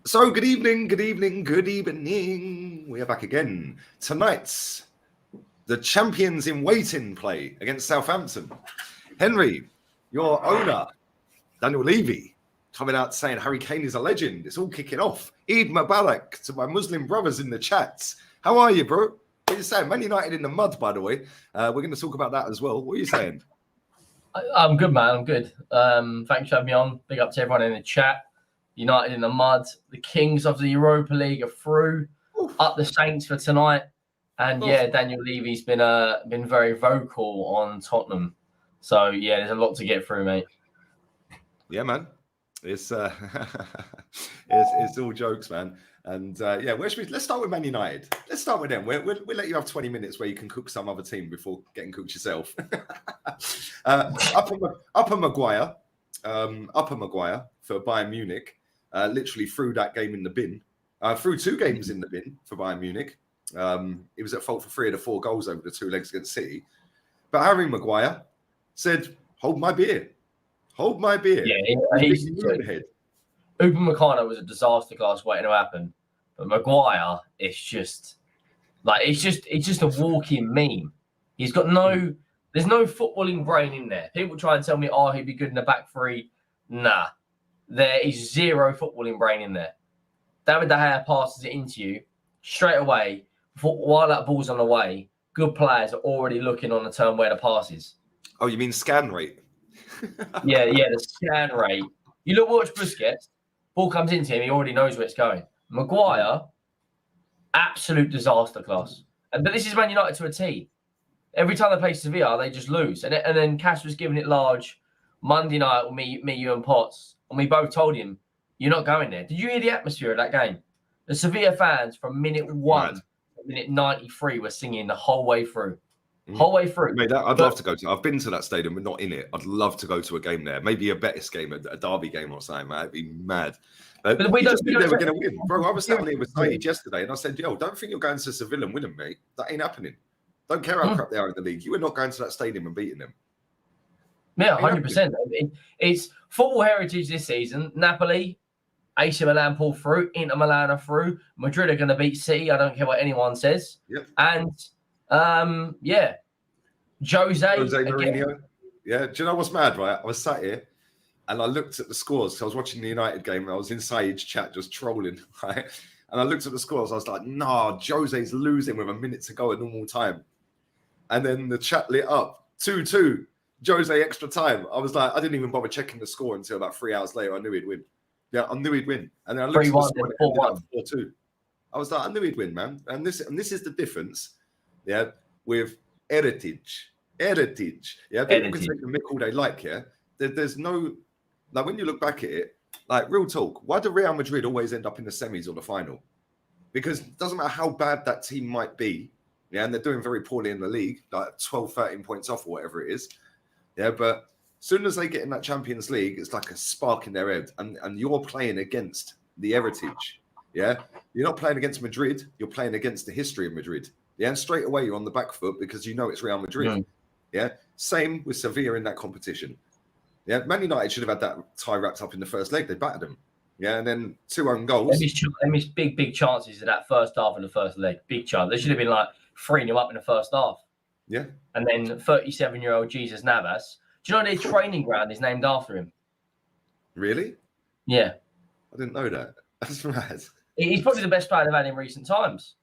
So good evening. We are back again. Tonight's the champions in waiting play against Southampton. Henry, your owner, Daniel Levy, coming out saying Harry Kane is a legend. It's all kicking off. Eid Mubarak to my Muslim brothers in the chats. How are you, bro? What are you saying? Man United in the mud, by the way. We're going to talk about that as well. What are you saying? I'm good, man. I'm good. Thanks for having me on. Big up to everyone in the chat. United in the mud. The Kings of the Europa League are through. Oof. Up the Saints for tonight. And yeah, Daniel Levy's been very vocal on Tottenham. So yeah, there's a lot to get through, mate. Yeah, man. It's it's all jokes, man. And yeah, let's start with Man United. Let's start with them. We'll let you have 20 minutes where you can cook some other team before getting cooked yourself. Upper Maguire for Bayern Munich. Literally threw that game in the bin. Threw two games in the bin for Bayern Munich. He was at fault for 3 of the 4 goals over the 2 legs against City. But Harry Maguire said, "Hold my beer. Hold my beer." Yeah, he's Upamecano was a disaster class waiting to happen. But Maguire, it's just a walking meme. He's got there's no footballing brain in there. People try and tell me, oh, he'd be good in the back three. Nah. There is zero footballing brain in there. David De Gea passes it into you straight away. While that ball's on the way, good players are already looking on the turn where the pass is. Oh, you mean scan rate? yeah, the scan rate. You watch Busquets, ball comes into him, he already knows where it's going. Maguire, absolute disaster class. But this is Man United to a T. Every time they play Sevilla, they just lose. And then Cash was giving it large Monday night with me, you and Potts. And we both told him, you're not going there. Did you hear the atmosphere of that game? The Sevilla fans from minute 1 to minute 93 were singing the whole way through. Whole way through. Mate, I'd love to go to. I've been to that stadium, but not in it. I'd love to go to a game there. Maybe a Betis game, a derby game or something. I'd be mad. But we don't. They were going to win, bro. I was sitting there with Saeed yesterday, and I said, "Yo, don't think you're going to Seville and winning, mate. That ain't happening. Don't care how crap they are in the league. You are not going to that stadium and beating them." Yeah, 100%. It's football heritage this season. Napoli, AC Milan pull through. Inter Milan are through. Madrid are going to beat City. I don't care what anyone says. Yep. And Jose Mourinho. Yeah. Do you know what's mad, right? I was sat here and I looked at the scores. So I was watching the United game and I was in Saeed's chat just trolling, right? And I looked at the scores. I was like, nah, Jose's losing with a minute to go at normal time. And then the chat lit up. 2-2. Jose extra time. I was like, I didn't even bother checking the score until about 3 hours later. I knew he'd win. Yeah, I knew he'd win. And then I looked at the score and it ended up 4-2. I was like, I knew he'd win, man. And this is the difference, yeah, with heritage. Yeah, people can take the mick all they like, yeah. There's no, like, when you look back at it, like, real talk, why do Real Madrid always end up in the semis or the final? Because it doesn't matter how bad that team might be, yeah, and they're doing very poorly in the league, like 12, 13 points off or whatever it is, yeah, but as soon as they get in that Champions League, it's like a spark in their head, and you're playing against the heritage, yeah? You're not playing against Madrid, you're playing against the history of Madrid, yeah? And straight away, you're on the back foot because you know it's Real Madrid, yeah? Same with Sevilla in that competition. Yeah, Man United should have had that tie wrapped up in the first leg. They battered them. Yeah, and then 2 own goals. They missed big chances in that first half of the first leg. Big chance. They should have been like 3-0 up in the first half. Yeah. And then 37-year-old Jesus Navas. Do you know their training ground is named after him? Really? Yeah. I didn't know that. That's mad. He's probably the best player they've had in recent times.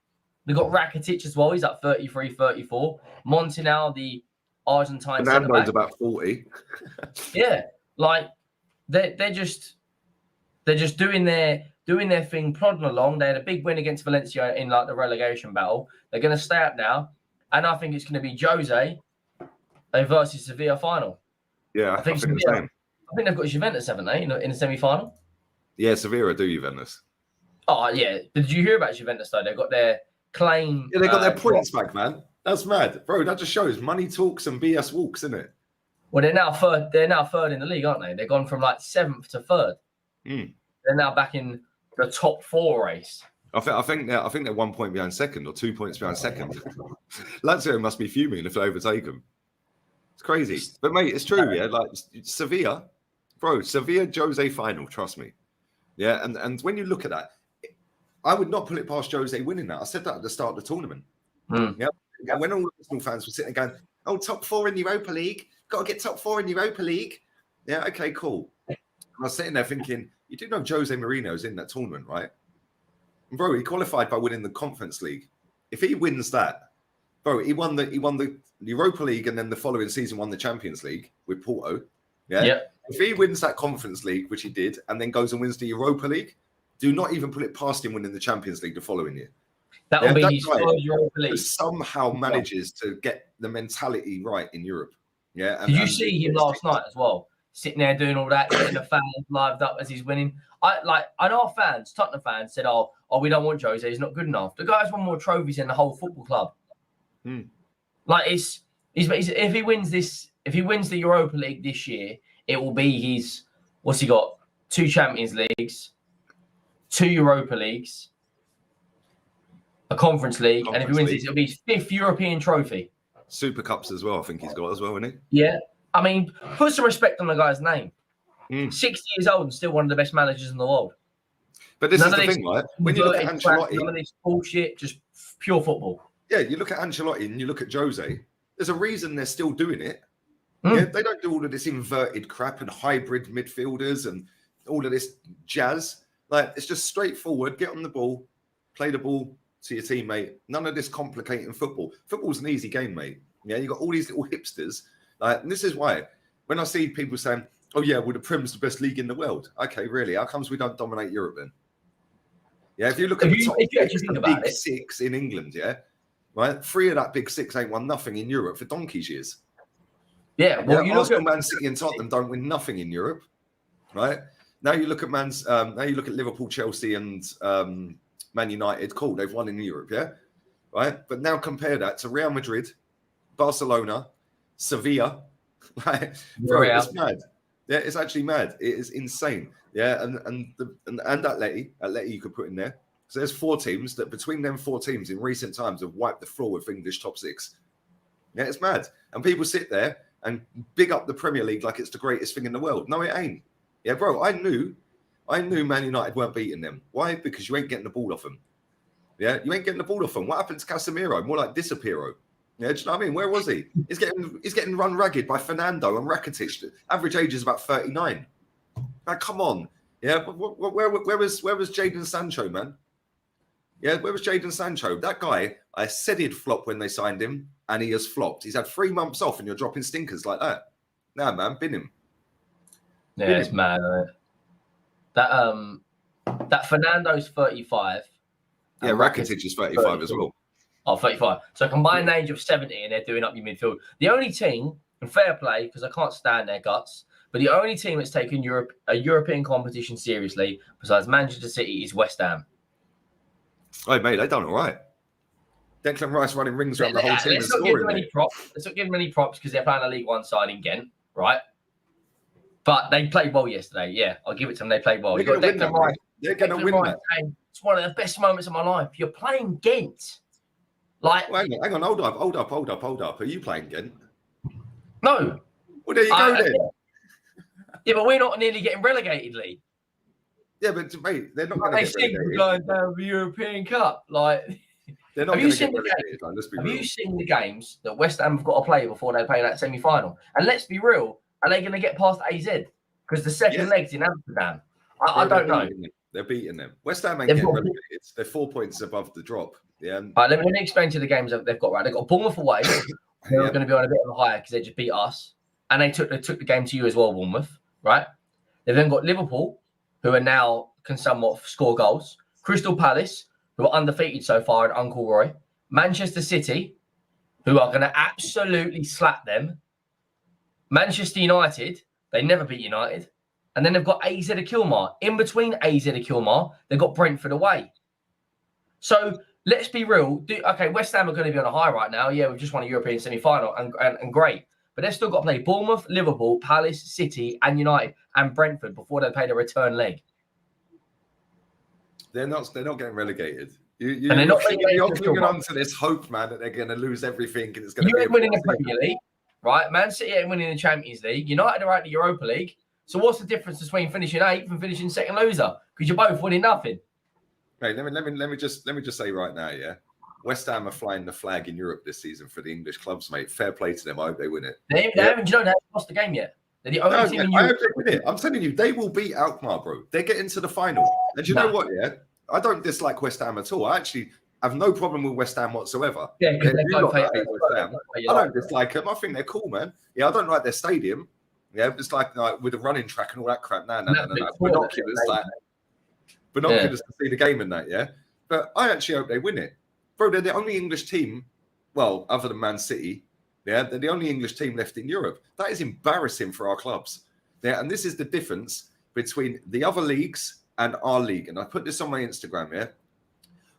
They've got Rakitic as well. He's at 33, 34. Montinal, the Argentine centre back. About 40. Yeah, like they're just doing their thing, plodding along. They had a big win against Valencia in like the relegation battle. They're going to stay up now, and I think it's going to be Jose versus Sevilla final. Yeah, I think Sevilla, the same. I think they've got Juventus, haven't they, in the semi-final? Yeah, Sevilla do Juventus. Oh yeah, did you hear about Juventus though? They've got their claim. Yeah, they got their points back, man. That's mad, bro. That just shows money talks and BS walks, isn't it? Well, they're now third. They're now third in the league, aren't they? They've gone from like 7th to 3rd. They're now back in the top 4 race. I think they're 1 point behind second or 2 points behind second. Lazio must be fuming if they overtake them. It's crazy, but mate, it's true. Yeah, like Sevilla, bro. Sevilla Jose final. Trust me. Yeah, and when you look at that, I would not put it past Jose winning that. I said that at the start of the tournament. Yeah. And when all the Arsenal fans were sitting there going, "Oh, top 4 in Europa League, got to get top 4 in Europa League." Yeah, okay, cool. And I was sitting there thinking, you do know Jose Mourinho's in that tournament, right? And bro, he qualified by winning the Conference League. If he wins that, bro, he won the Europa League and then the following season won the Champions League with Porto. Yeah. If he wins that Conference League, which he did, and then goes and wins the Europa League, do not even put it past him winning the Champions League the following year. That will be his first Europa League. Somehow manages to get the mentality right in Europe. Yeah. Did you see him last night as well? Sitting there doing all that, getting the fans lived up as he's winning. I know our fans, Tottenham fans, said, "Oh, we don't want Jose. He's not good enough." The guy's won more trophies than the whole football club. Like he's if he wins the Europa League this year, it will be his. What's he got? 2 Champions Leagues, 2 Europa Leagues, a Conference League, and if he wins this, it'll be his 5th European trophy. Super Cups as well, I think he's got as well, isn't he? Yeah. I mean, put some respect on the guy's name. 60 years old and still one of the best managers in the world. But this is the thing, right? When you look at Ancelotti, none of this bullshit, just pure football. Yeah, you look at Ancelotti and you look at Jose. There's a reason they're still doing it. Yeah, they don't do all of this inverted crap and hybrid midfielders and all of this jazz. Like, it's just straightforward. Get on the ball, play the ball to your teammate. None of this complicating football. Football's an easy game, mate. Yeah, you got all these little hipsters. Like, and this is why when I see people saying, "Oh yeah, well the Prem's the best league in the world." Okay, really? How comes we don't dominate Europe then? Yeah, if you look at the big 6 in England, yeah, right, 3 of that big 6 ain't won nothing in Europe for donkey's years. Yeah, well, you Arsenal, Man City, and Tottenham don't win nothing in Europe, right? Now you look at Liverpool, Chelsea, and Man United. Cool, they've won in Europe, yeah, right. But now compare that to Real Madrid, Barcelona, Sevilla. Right? Bro, it's mad. Yeah, it's actually mad. It is insane. Yeah, and Atleti you could put in there. So there's 4 teams that between them 4 teams in recent times have wiped the floor with English top 6. Yeah, it's mad. And people sit there and big up the Premier League like it's the greatest thing in the world. No, it ain't. Yeah, bro, I knew Man United weren't beating them. Why? Because you ain't getting the ball off them. Yeah, you ain't getting the ball off them. What happened to Casemiro? More like Disappearo. Yeah, do you know what I mean? Where was he? He's getting run ragged by Fernando and Rakitic. Average age is about 39. Like, come on. Yeah, where was Jadon Sancho, man? Yeah, where was Jadon Sancho? That guy, I said he'd flop when they signed him, and he has flopped. He's had 3 months off, and you're dropping stinkers like that. Nah, man, bin him. Yeah, it's mad, isn't it? That Fernando's 35. Yeah, Rakitic is 35 as well. Oh, 35. So combined age of 70, and they're doing up your midfield. The only team, and fair play, because I can't stand their guts, but the only team that's taken a European competition seriously, besides Manchester City, is West Ham. Oh, mate, they've done all right. Declan Rice running rings around the whole team. Let's not give them any props. Let's not give them any props because they're playing a League One side in Ghent, right? But they played well yesterday. Yeah, I'll give it to them. They played well. They're going to win that. It's one of the best moments of my life. You're playing Ghent. Like, well, hang on, hold up. Are you playing Ghent? No. Well, there you go then. Yeah, but we're not nearly getting relegated, Lee. Yeah, but mate, they're not going to get relegated. Going down the European Cup, like. They're not going to get relegated. Have you seen the games that West Ham have got to play before they play that semi-final? And let's be real, are they going to get past AZ? Because the second leg's in Amsterdam. I don't know. They're beating them. West Ham ain't getting relegated. They're 4 points above the drop. Yeah. Right, let me explain to you the games that they've got. Right, they've got Bournemouth away. They're going to be on a bit of a higher because they just beat us, and they took the game to you as well, Bournemouth. Right. They've then got Liverpool, who are now can somewhat score goals. Crystal Palace, who are undefeated so far at Uncle Roy. Manchester City, who are going to absolutely slap them. Manchester United, they never beat United. And then they've got AZ of Kilmar. In between AZ of Kilmar, they've got Brentford away. So let's be real. Okay, West Ham are going to be on a high right now. Yeah, we've just won a European semi-final and great. But they've still got to play Bournemouth, Liverpool, Palace, City, and United, and Brentford before they play the return leg. They're not getting relegated. You're clinging on to this hope, man, that they're going to lose everything and it's going to be. You ain't winning the Premier League, right? Man City ain't winning the Champions League. United are out the Europa League. So what's the difference between finishing 8th and finishing second loser? Because you're both winning nothing. Right, let me just say right now, yeah. West Ham are flying the flag in Europe this season for the English clubs, mate. Fair play to them. I hope they win it. They haven't, they haven't lost the game yet. They're the only team in I Europe. hope they win it. I'm telling you, they will beat Alkmaar, bro. They get into the final. And you know what, yeah? I don't dislike West Ham at all. I actually have no problem with West Ham whatsoever. Yeah, because they West play Ham. I don't dislike them. I think they're cool, man. Yeah, I don't like their stadium. Yeah, it's like with a running track and all that crap. No. Binoculars, binoculars to see the game and that, yeah? But I actually hope they win it. Bro, they're the only English team, well, other than Man City, yeah, they're the only English team left in Europe. That is embarrassing for our clubs. Yeah, and this is the difference between the other leagues and our league. And I put this on my Instagram, yeah?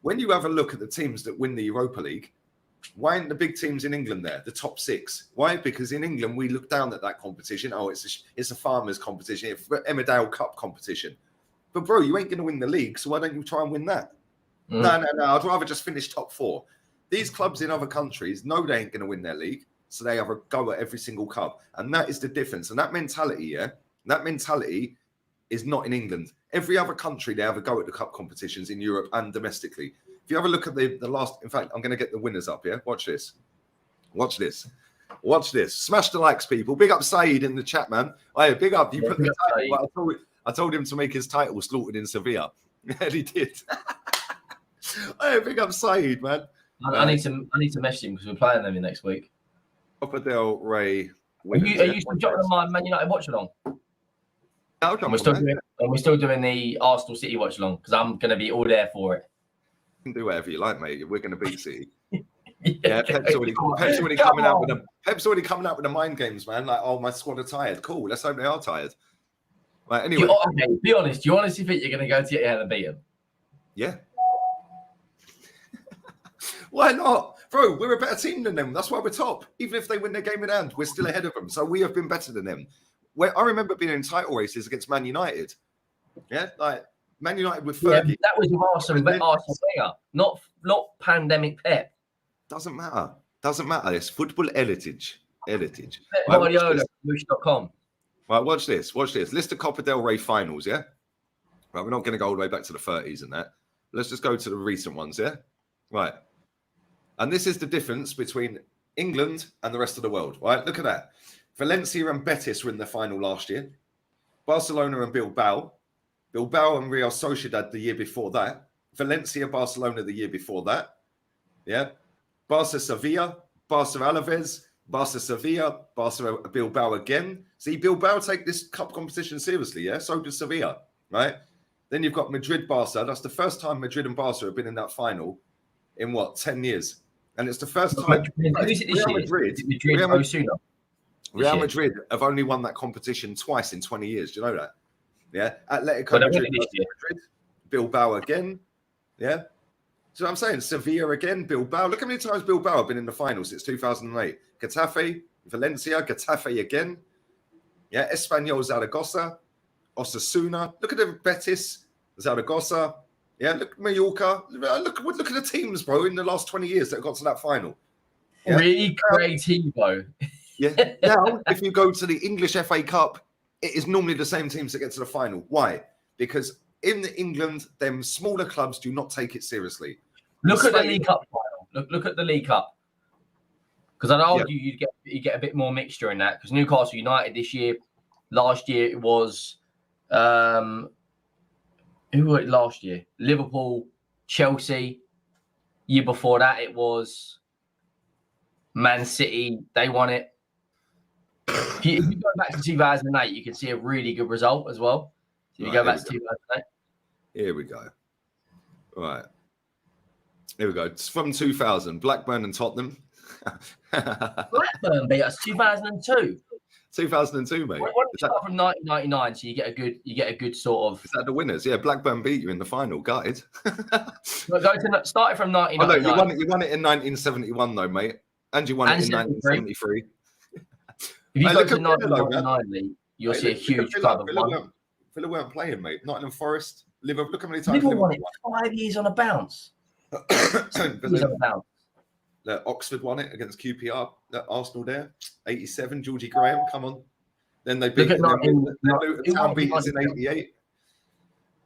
When you have a look at the teams that win the Europa League, why aren't the big teams in England there, the top 6? Why? Because in England, we look down at that competition. Oh, it's a farmers' competition, it's Emmerdale Cup competition. But, bro, you ain't going to win the league, so why don't you try and win that? No. I'd rather just finish top 4. These clubs in other countries know they ain't going to win their league, so they have a go at every single cup. And that is the difference. And that mentality, that mentality is not in England. Every other country, they have a go at the cup competitions in Europe and domestically. If you have a look at the last, in fact, I'm going to get the winners up, yeah? Watch this. Smash the likes, people. Big up Saeed in the chat, man. Hey, big up. You put the title. I told him to make his title Slaughtered in Sevilla. And he did. Hey, big up Saeed, man. I need to message him because we're playing them next week. Copa del Rey. Are you still jumping on my Man United watch along? We're still doing the Arsenal City watch along because I'm going to be all there for it. You can do whatever you like, mate. We're going to beat City. Yeah, Pep's already coming out with the mind games, man. Like, oh, my squad are tired. Cool. Let's hope they are tired. Right. Anyway, be honest. Do you honestly think you're going to go to Etihad and beat them? Yeah. Why not? Bro, we're a better team than them. That's why we're top. Even if they win their game in hand, we're still ahead of them. So we have been better than them. I remember being in title races against Man United. Yeah, like Man United with Fergie. Yeah, that was with Arsenal player, not pandemic Pep. Doesn't matter. It's football heritage. Guardiola.com. Right, watch this. List of Copa del Rey finals, yeah? Right, we're not going to go all the way back to the 30s and that. Let's just go to the recent ones, yeah? Right. And this is the difference between England and the rest of the world, right? Look at that. Valencia and Betis were in the final last year. Barcelona and Bilbao. Bilbao and Real Sociedad the year before that. Valencia, Barcelona the year before that. Yeah. Barca Sevilla, Barca Alaves, Barca Sevilla, Barca Bilbao again. See, Bilbao take this cup competition seriously, yeah? So does Sevilla, right? Then you've got Madrid Barca. That's the first time Madrid and Barca have been in that final in 10 years? And it's the first time Real Madrid have only won that competition twice in 20 years. Do you know that? Yeah. Atletico Madrid, Bilbao again. Yeah. So I'm saying Sevilla again, Bilbao. Look how many times Bilbao have been in the final since 2008. Getafe, Valencia, Getafe again. Yeah. Espanyol, Zaragoza, Osasuna. Look at the Betis, Zaragoza. Yeah, look at Mallorca. Look at the teams, bro, in the last 20 years that got to that final. Yeah? Really creative, though. Yeah. Now, if you go to the English FA Cup, it is normally the same teams that get to the final. Why? Because in England, them smaller clubs do not take it seriously. Look at the League Cup final. Look at the League Cup. Because I'd argue you get a bit more mixture in that. Because Newcastle United this year, last year it was who were it last year? Liverpool, Chelsea. Year before that, it was Man City. They won it. If you go back to 2008, you can see a really good result as well. So if you go back to 2008. Here we go. Right. Here we go. It's from 2000. Blackburn and Tottenham. Blackburn beat us 2002. 2002, mate. Why don't you start from 1999 so you get a good sort of. Is that the winners? Yeah, Blackburn beat you in the final, gutted. Started from 1999. Oh, no, you won it in 1971 though, mate. And you won it in 1973. If you go to 1999, you'll see a huge club of one. Villa weren't playing, mate. Nottingham Forest, Liverpool. Look how many times Liverpool won it 5 years on a bounce. Oxford won it against QPR. Arsenal there, 87. Georgie Graham, come on. Then they beat Town beat us in 88.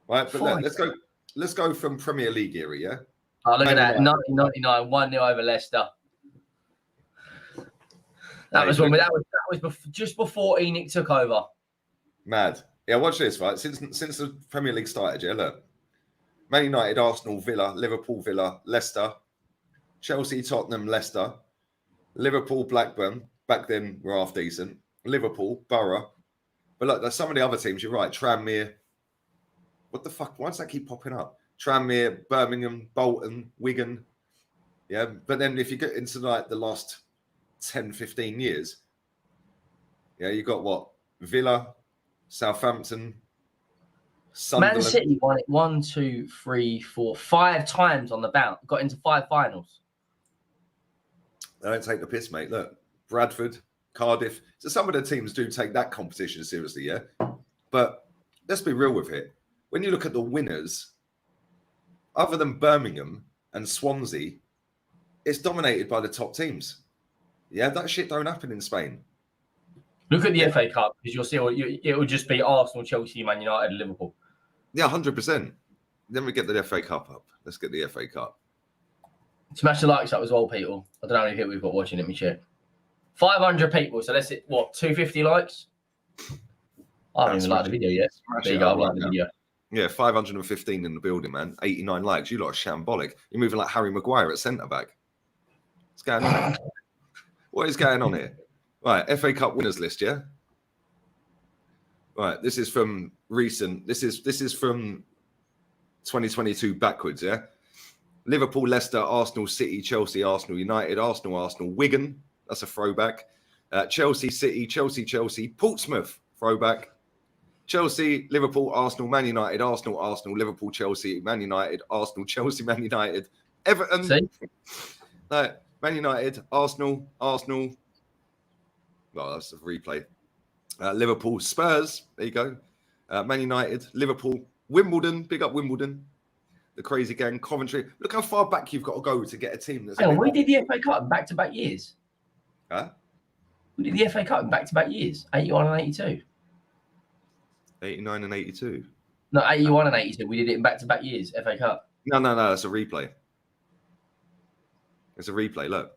Right, but let's go. let's go from Premier League era, yeah? Oh, look Man at that. United. 1999, 1-0 over Leicester. That was just before ENIC took over. Mad. Yeah, watch this, right? Since the Premier League started, yeah, look. Man United, Arsenal, Villa, Liverpool, Villa, Leicester, Chelsea, Tottenham, Leicester, Liverpool, Blackburn, back then were half decent. Liverpool, Borough. But look, there's some of the other teams, you're right. Tranmere. What the fuck? Why does that keep popping up? Tranmere, Birmingham, Bolton, Wigan. Yeah. But then if you get into like the last 10, 15 years, yeah, you got what? Villa, Southampton, Sunderland. Man City won it 1, 2, 3, 4, 5 times on the bounce. Got into 5 finals. They don't take the piss, mate. Look, Bradford, Cardiff. So some of the teams do take that competition seriously, yeah? But let's be real with it. When you look at the winners, other than Birmingham and Swansea, it's dominated by the top teams. Yeah, that shit don't happen in Spain. Look at the FA Cup, because you'll see it will just be Arsenal, Chelsea, Man United, and Liverpool. Yeah, 100%. Then we get the FA Cup up. Let's get the FA Cup. Smash the likes up as well, people. I don't know how many people we've got watching. Let me check. 500 people. So let's hit, what, 250 likes? I haven't even liked the video yet. There you go. I've liked the video. Yeah, 515 in the building, man. 89 likes. You lot are shambolic. You're moving like Harry Maguire at centre-back. What's going on? What is going on here? Right, FA Cup winners list, yeah? Right, this is from recent. This is from 2022 backwards, yeah? Liverpool, Leicester, Arsenal, City, Chelsea, Arsenal, United, Arsenal, Wigan. That's a throwback. Chelsea, City, Chelsea, Portsmouth, throwback. Chelsea, Liverpool, Arsenal, Man United, Arsenal, Liverpool, Chelsea, Man United, Arsenal, Chelsea, Man United, Everton. See? No, Man United, Arsenal. Well, that's a replay. Liverpool, Spurs. There you go. Man United, Liverpool, Wimbledon. Big up Wimbledon. The crazy gang, Coventry. Look how far back you've got to go to get a team that's. Hang on, we did the FA Cup in back-to-back years. Huh? We did the FA Cup in back-to-back years, 81 and 82. 89 and 82. No, 81 and 82. We did it in back-to-back years, FA Cup. No. That's a replay. It's a replay. Look.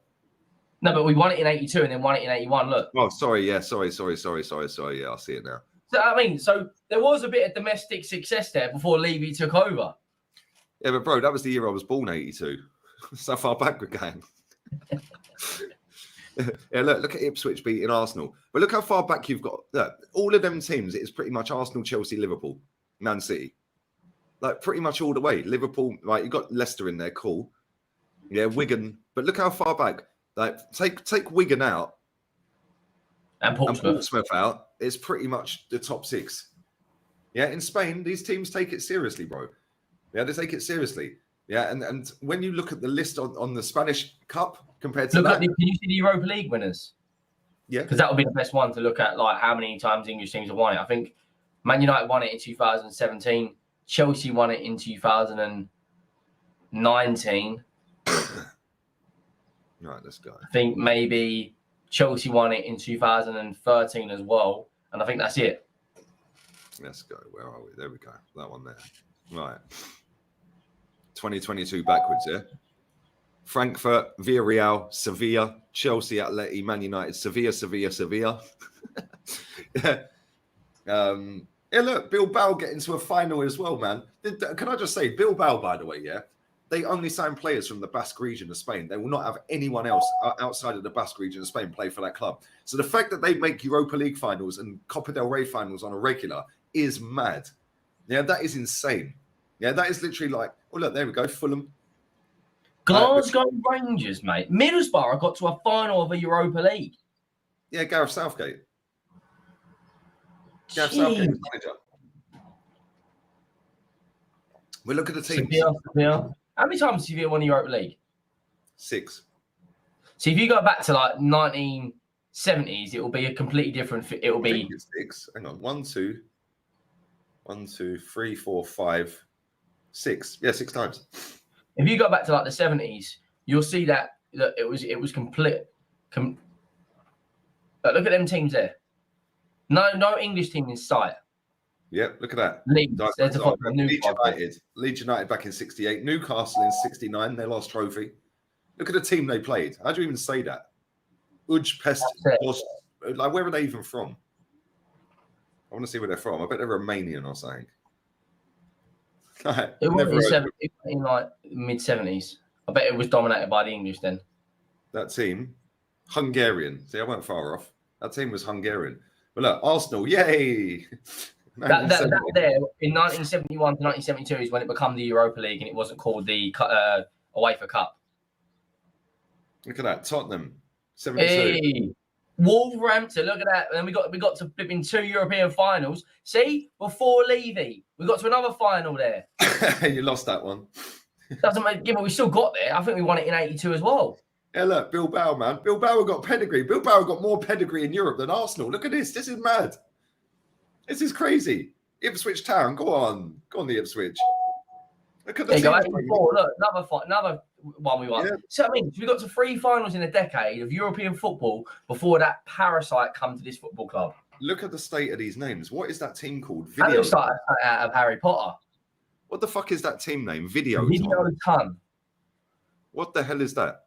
No, but we won it in 82 and then won it in 81. Look. Oh, sorry. Yeah, sorry. Yeah, I see it now. So I mean, so there was a bit of domestic success there before Levy took over. Yeah, but bro, that was the year I was born, 82. So far back we're going. Yeah, look at Ipswich beating Arsenal. But look how far back you've got. Look, all of them teams, it's pretty much Arsenal, Chelsea, Liverpool, Man City. Like pretty much all the way. Liverpool, right, you got Leicester in there, cool. Yeah, Wigan. But look how far back. Like take Wigan out. And Portsmouth out. It's pretty much the top 6. Yeah, in Spain, these teams take it seriously, bro. Yeah, they take it seriously. Yeah, and when you look at the list on the Spanish Cup compared to can you see the Europa League winners? Yeah. Because that would be the best one to look at, like how many times English teams have won it. I think Man United won it in 2017. Chelsea won it in 2019. Right, let's go. I think maybe Chelsea won it in 2013 as well. And I think that's it. Let's go. Where are we? There we go. That one there. Right. 2022 backwards, yeah? Frankfurt, Villarreal, Sevilla, Chelsea, Atleti, Man United, Sevilla. Yeah. Yeah, look, Bilbao getting to a final as well, man. Can I just say, Bilbao, by the way, yeah? They only sign players from the Basque region of Spain. They will not have anyone else outside of the Basque region of Spain play for that club. So the fact that they make Europa League finals and Copa del Rey finals on a regular is mad. Yeah, that is insane. Yeah, that is literally like, oh, look, there we go, Fulham. Glasgow Rangers, mate. Middlesbrough got to a final of a Europa League. Yeah, Gareth Southgate. Gareth Southgate was manager. We look at the teams. Sevilla. How many times have Sevilla won the Europa League? 6. So if you go back to like 1970s, it will be a completely different. It will be 6. Hang on, 1, 2, 3, 4, 5, 6. Yeah, 6 times. If you go back to like the 70s, you'll see that it was complete. Look at them teams there. No English team in sight. Yep, look at that. Leeds. There's the football. Leeds United back in 68. Newcastle in 69, their last trophy. Look at the team they played. How do you even say that? Uj Pest. Like, where are they even from? I want to see where they're from. I bet they're Romanian or something. It was in like mid-70s. I bet it was dominated by the English then. That team, Hungarian. See, I went far off. That team was Hungarian. But look, Arsenal, yay! That there in 1971 to 1972 is when it became the Europa League and it wasn't called the UEFA Cup. Look at that, Tottenham, 72. Hey. Wolverhampton, look at that. And then we got to flip in 2 European finals. See, before Levy, we got to another final there. You lost that one. Doesn't make, yeah, but we still got there. I think we won it in 82 as well. Yeah, look, Bilbao, man. Bilbao got pedigree. Bilbao got more pedigree in Europe than Arsenal. Look at this. This is mad. This is crazy. Ipswich Town. Go on, the Ipswich. Look at the team. Look, another one we won. Yeah. So I mean, we got to 3 finals in a decade of European football before that parasite come to this football club. Look at the state of these names. What is that team called? That looks like out of Harry Potter. What the fuck is that team name? Video Ton. What the hell is that?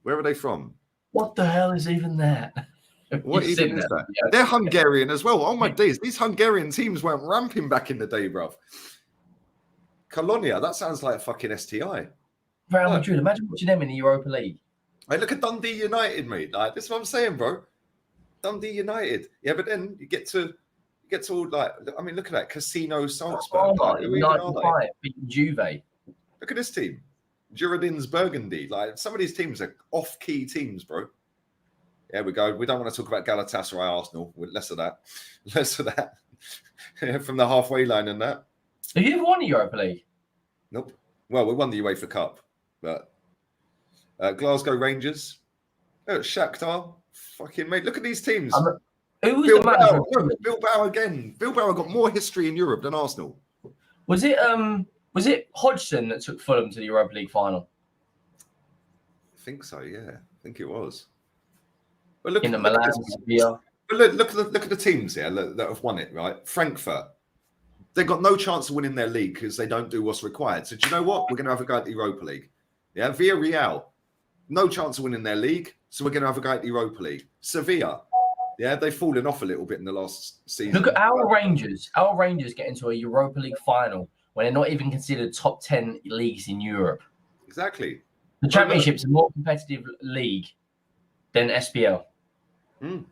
Where are they from? What the hell is even that? What even is that? Yeah. They're Hungarian as well. Oh my days. These Hungarian teams weren't ramping back in the day, bruv. Colonia, that sounds like a fucking STI. Real Madrid, imagine watching them in the Europa League. Hey, look at Dundee United, mate. Like, this is what I'm saying, bro. Dundee United. Yeah, but then you get to all like, I mean, look at that. Casino Salzburg. Beating Juve. Look at this team. Girondins Burgundy. Like, some of these teams are off-key teams, bro. There we go. We don't want to talk about Galatasaray, Arsenal. Less of that. Less of that. From the halfway line and that. Have you ever won the Europa League? Nope. Well, we won the UEFA Cup, but Glasgow Rangers, Shakhtar, fucking mate. Look at these teams. Who was the manager? Bilbao again. Bilbao got more history in Europe than Arsenal. Was it Hodgson that took Fulham to the Europa League final? I think so. Yeah, I think it was. But look, in the Milan, Sevilla. But look at the teams here that have won it. Right, Frankfurt. They've got no chance of winning their league because they don't do what's required. So do you know what? We're going to have a go at the Europa League. Yeah, Villarreal, no chance of winning their league. So we're going to have a go at the Europa League. Sevilla, yeah, they've fallen off a little bit in the last season. Look at our Rangers. Our Rangers get into a Europa League final when they're not even considered top 10 leagues in Europe. Exactly. The Championship's a more competitive league than SPL. Oh,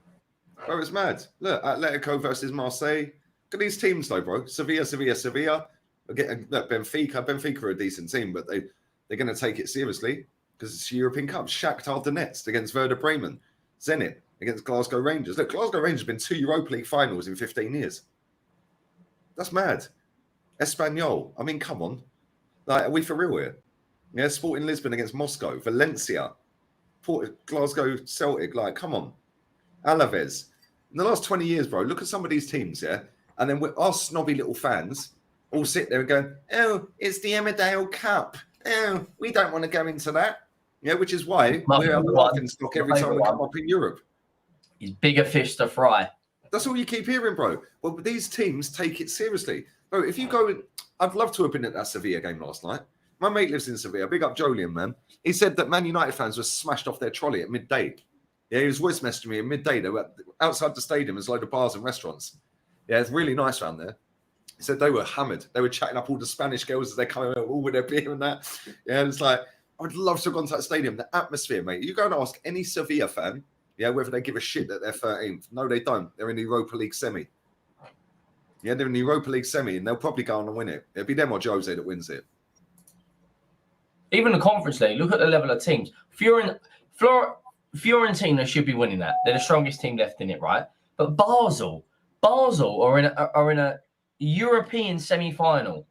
it's mad. Look, Atletico versus Marseille. Look at these teams, though, bro. Sevilla. Again, look, Benfica are a decent team, but they're going to take it seriously because it's European Cup. Shakhtar Donetsk against Werder Bremen. Zenit against Glasgow Rangers. Look, Glasgow Rangers have been 2 Europa League finals in 15 years. That's mad. Espanyol. I mean, come on. Like, are we for real here? Yeah, Sporting Lisbon against Moscow. Valencia. Glasgow Celtic. Like, come on. Alaves. In the last 20 years, bro, look at some of these teams, yeah? And then our snobby little fans all sit there and go, oh, it's the Emmerdale Cup. Oh, we don't want to go into that. Yeah, which is why we're a laughing stock every time we come up in Europe. He's bigger fish to fry. That's all you keep hearing, bro. Well, these teams take it seriously. Bro, if you go, I'd love to have been at that Sevilla game last night. My mate lives in Sevilla. Big up Jolien, man. He said that Man United fans were smashed off their trolley at midday. Yeah, he was voice messaging me at midday. They were outside the stadium. There's a load of bars and restaurants. Yeah, it's really nice around there. He said they were hammered. They were chatting up all the Spanish girls as they're coming out all with their beer and that. Yeah, it's like, I would love to have gone to that stadium. The atmosphere, mate. You go and ask any Sevilla fan, yeah, whether they give a shit that they're 13th. No, they don't. They're in the Europa League semi. Yeah, they're in the Europa League semi, and they'll probably go on and win it. It'll be them or Jose that wins it. Even the Conference League, look at the level of teams. Fiorentina should be winning that. They're the strongest team left in it, right? But Basel are in a European semi-final.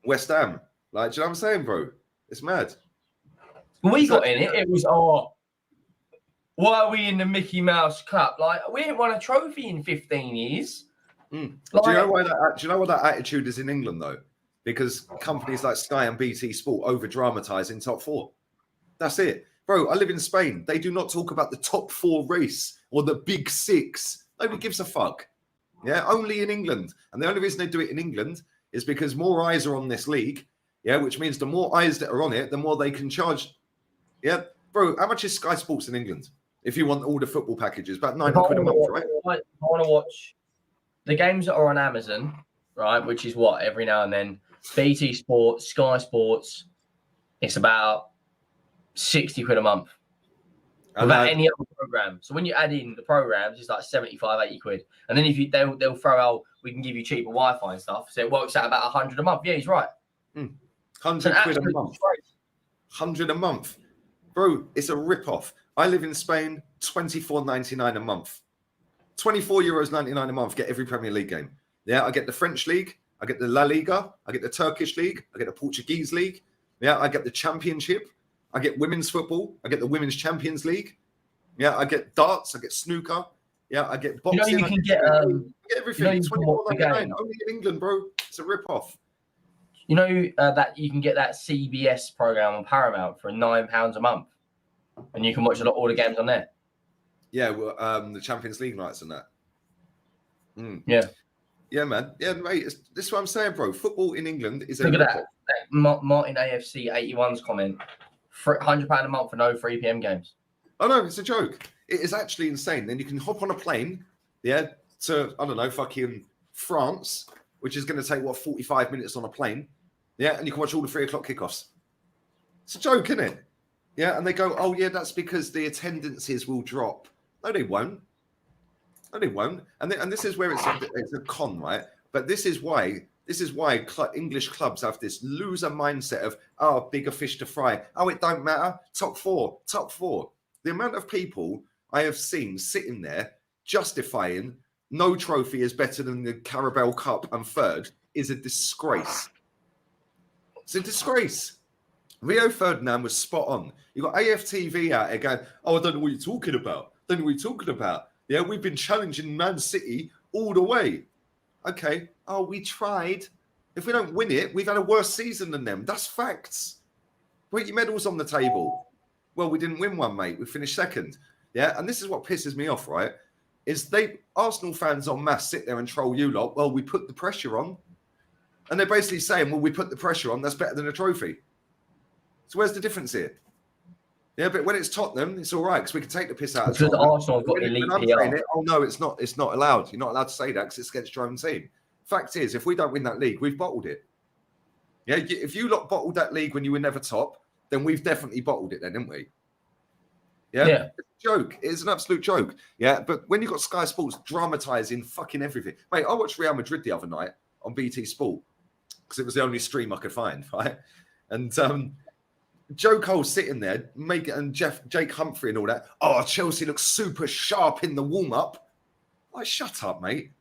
West Ham. Like, do you know what I'm saying, bro? It's mad. We got in it. It was, why are we in the Mickey Mouse Cup? Like, we ain't won a trophy in 15 years. Like, do you know why that attitude is in England, though? Because companies like Sky and BT Sport over-dramatise in top 4. That's it. Bro, I live in Spain. They do not talk about the top 4 race or the big 6. Nobody gives a fuck. Yeah, only in England. And the only reason they do it in England is because more eyes are on this league. Yeah, which means the more eyes that are on it, the more they can charge. Yeah, bro, how much is Sky Sports in England? If you want all the football packages, about 90 quid a month, right? I want to watch the games that are on Amazon, right? Which is what, every now and then. BT Sports, Sky Sports, it's about 60 quid a month. Without any other program. So when you add in the programs, it's like 75, 80 quid. And then if you they'll throw out, we can give you cheaper Wi-Fi and stuff. So it works out about 100 a month. Yeah, he's right. 100 quid a month. 100 a month. Bro, it's a rip-off. I live in Spain, 24.99 a month. 24.99 euros a month, get every Premier League game. Yeah, I get the French League, I get the La Liga, I get the Turkish League, I get the Portuguese League. Yeah, I get the Championship. I get women's football. I get the Women's Champions League. Yeah, I get darts. I get snooker. Yeah, I get boxing. You can get everything. 24.99 only in England, bro. It's a rip-off. You know that you can get that CBS program on Paramount for £9 a month, and you can watch all the games on there. Yeah, well, the Champions League nights and that. Yeah, man. Yeah, mate. This is what I'm saying, bro. Football in England is a rip-off. Martin AFC 81's comment. £100 a month for no 3 p.m. games. Oh no, it's a joke. It is actually insane. Then you can hop on a plane, yeah, to I don't know, fucking France, which is going to take 45 minutes on a plane, yeah, and you can watch all the 3 o'clock kickoffs. It's a joke, isn't it? Yeah, and they go, oh yeah, that's because the attendances will drop. No, they won't. No, they won't. And this is where it's a con, right? But this is why English clubs have this loser mindset of, oh, bigger fish to fry. Oh, it don't matter. Top four. The amount of people I have seen sitting there justifying no trophy is better than the Carabao Cup and third is a disgrace. It's a disgrace. Rio Ferdinand was spot on. You got AFTV out there going, oh, I don't know what you're talking about. Yeah, we've been challenging Man City all the way. Okay. Oh, we tried. If we don't win it, we've had a worse season than them. That's facts. Put your medals on the table. Well, we didn't win one, mate. We finished second. Yeah. And this is what pisses me off, right? Is Arsenal fans en masse sit there and troll you lot. Well, we put the pressure on. And they're basically saying, well, we put the pressure on. That's better than a trophy. So where's the difference here? Yeah, but when it's Tottenham, it's all right because we can take the piss out of Tottenham. Because Arsenal have got elite PR. Oh, no, it's not allowed. You're not allowed to say that because it's against your own team. Fact is, if we don't win that league, we've bottled it. Yeah, if you lot bottled that league when you were never top, then we've definitely bottled it then, didn't we? Yeah. It's a joke. It's an absolute joke. Yeah, but when you've got Sky Sports dramatising fucking everything. Mate, I watched Real Madrid the other night on BT Sport because it was the only stream I could find, right? And Joe Cole's sitting there, and Jake Humphrey and all that. Oh, Chelsea looks super sharp in the warm-up. Like, shut up, mate.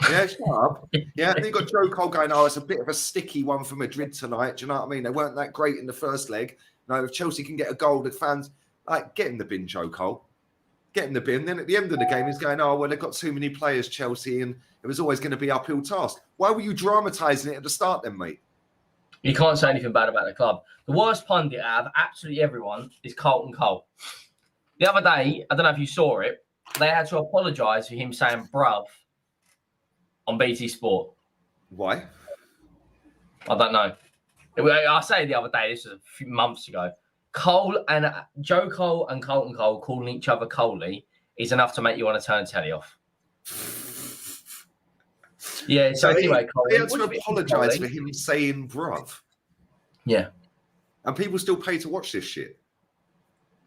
Yeah, shut up. Yeah, and then you got Joe Cole going, oh, it's a bit of a sticky one for Madrid tonight. Do you know what I mean? They weren't that great in the first leg. No, if Chelsea can get a goal, the fans, like, get in the bin, Joe Cole. Get in the bin. Then at the end of the game, he's going, oh, well, they've got too many players, Chelsea, and it was always going to be an uphill task. Why were you dramatising it at the start then, mate? You can't say anything bad about the club. The worst pundit out of absolutely everyone is Carlton Cole. The other day, I don't know if you saw it, they had to apologise for him saying bruv on BT Sport. Why? I don't know. I say the other day, this was a few months ago. Joe Cole and Carlton Cole calling each other Coley is enough to make you want to turn the telly off. Yeah, so anyway, Cole. They had to apologise for him saying bruv. Yeah. And people still pay to watch this shit.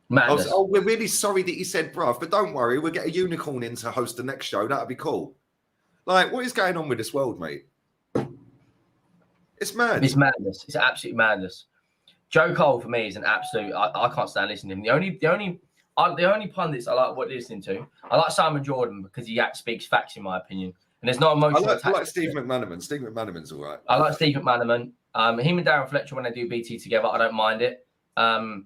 Madness. Oh, we're really sorry that you said bruv, but don't worry, we'll get a unicorn in to host the next show. That'd be cool. Like, what is going on with this world, mate? It's mad. It's madness. It's absolute madness. Joe Cole for me is an absolute. I can't stand listening to him. The only pundits I like listening to, I like Simon Jordan because he speaks facts, in my opinion. And there's no emotional. I like Steve McManaman. Steve McManaman's all right. I like Steve McManaman. Him and Darren Fletcher when they do BT together, I don't mind it. I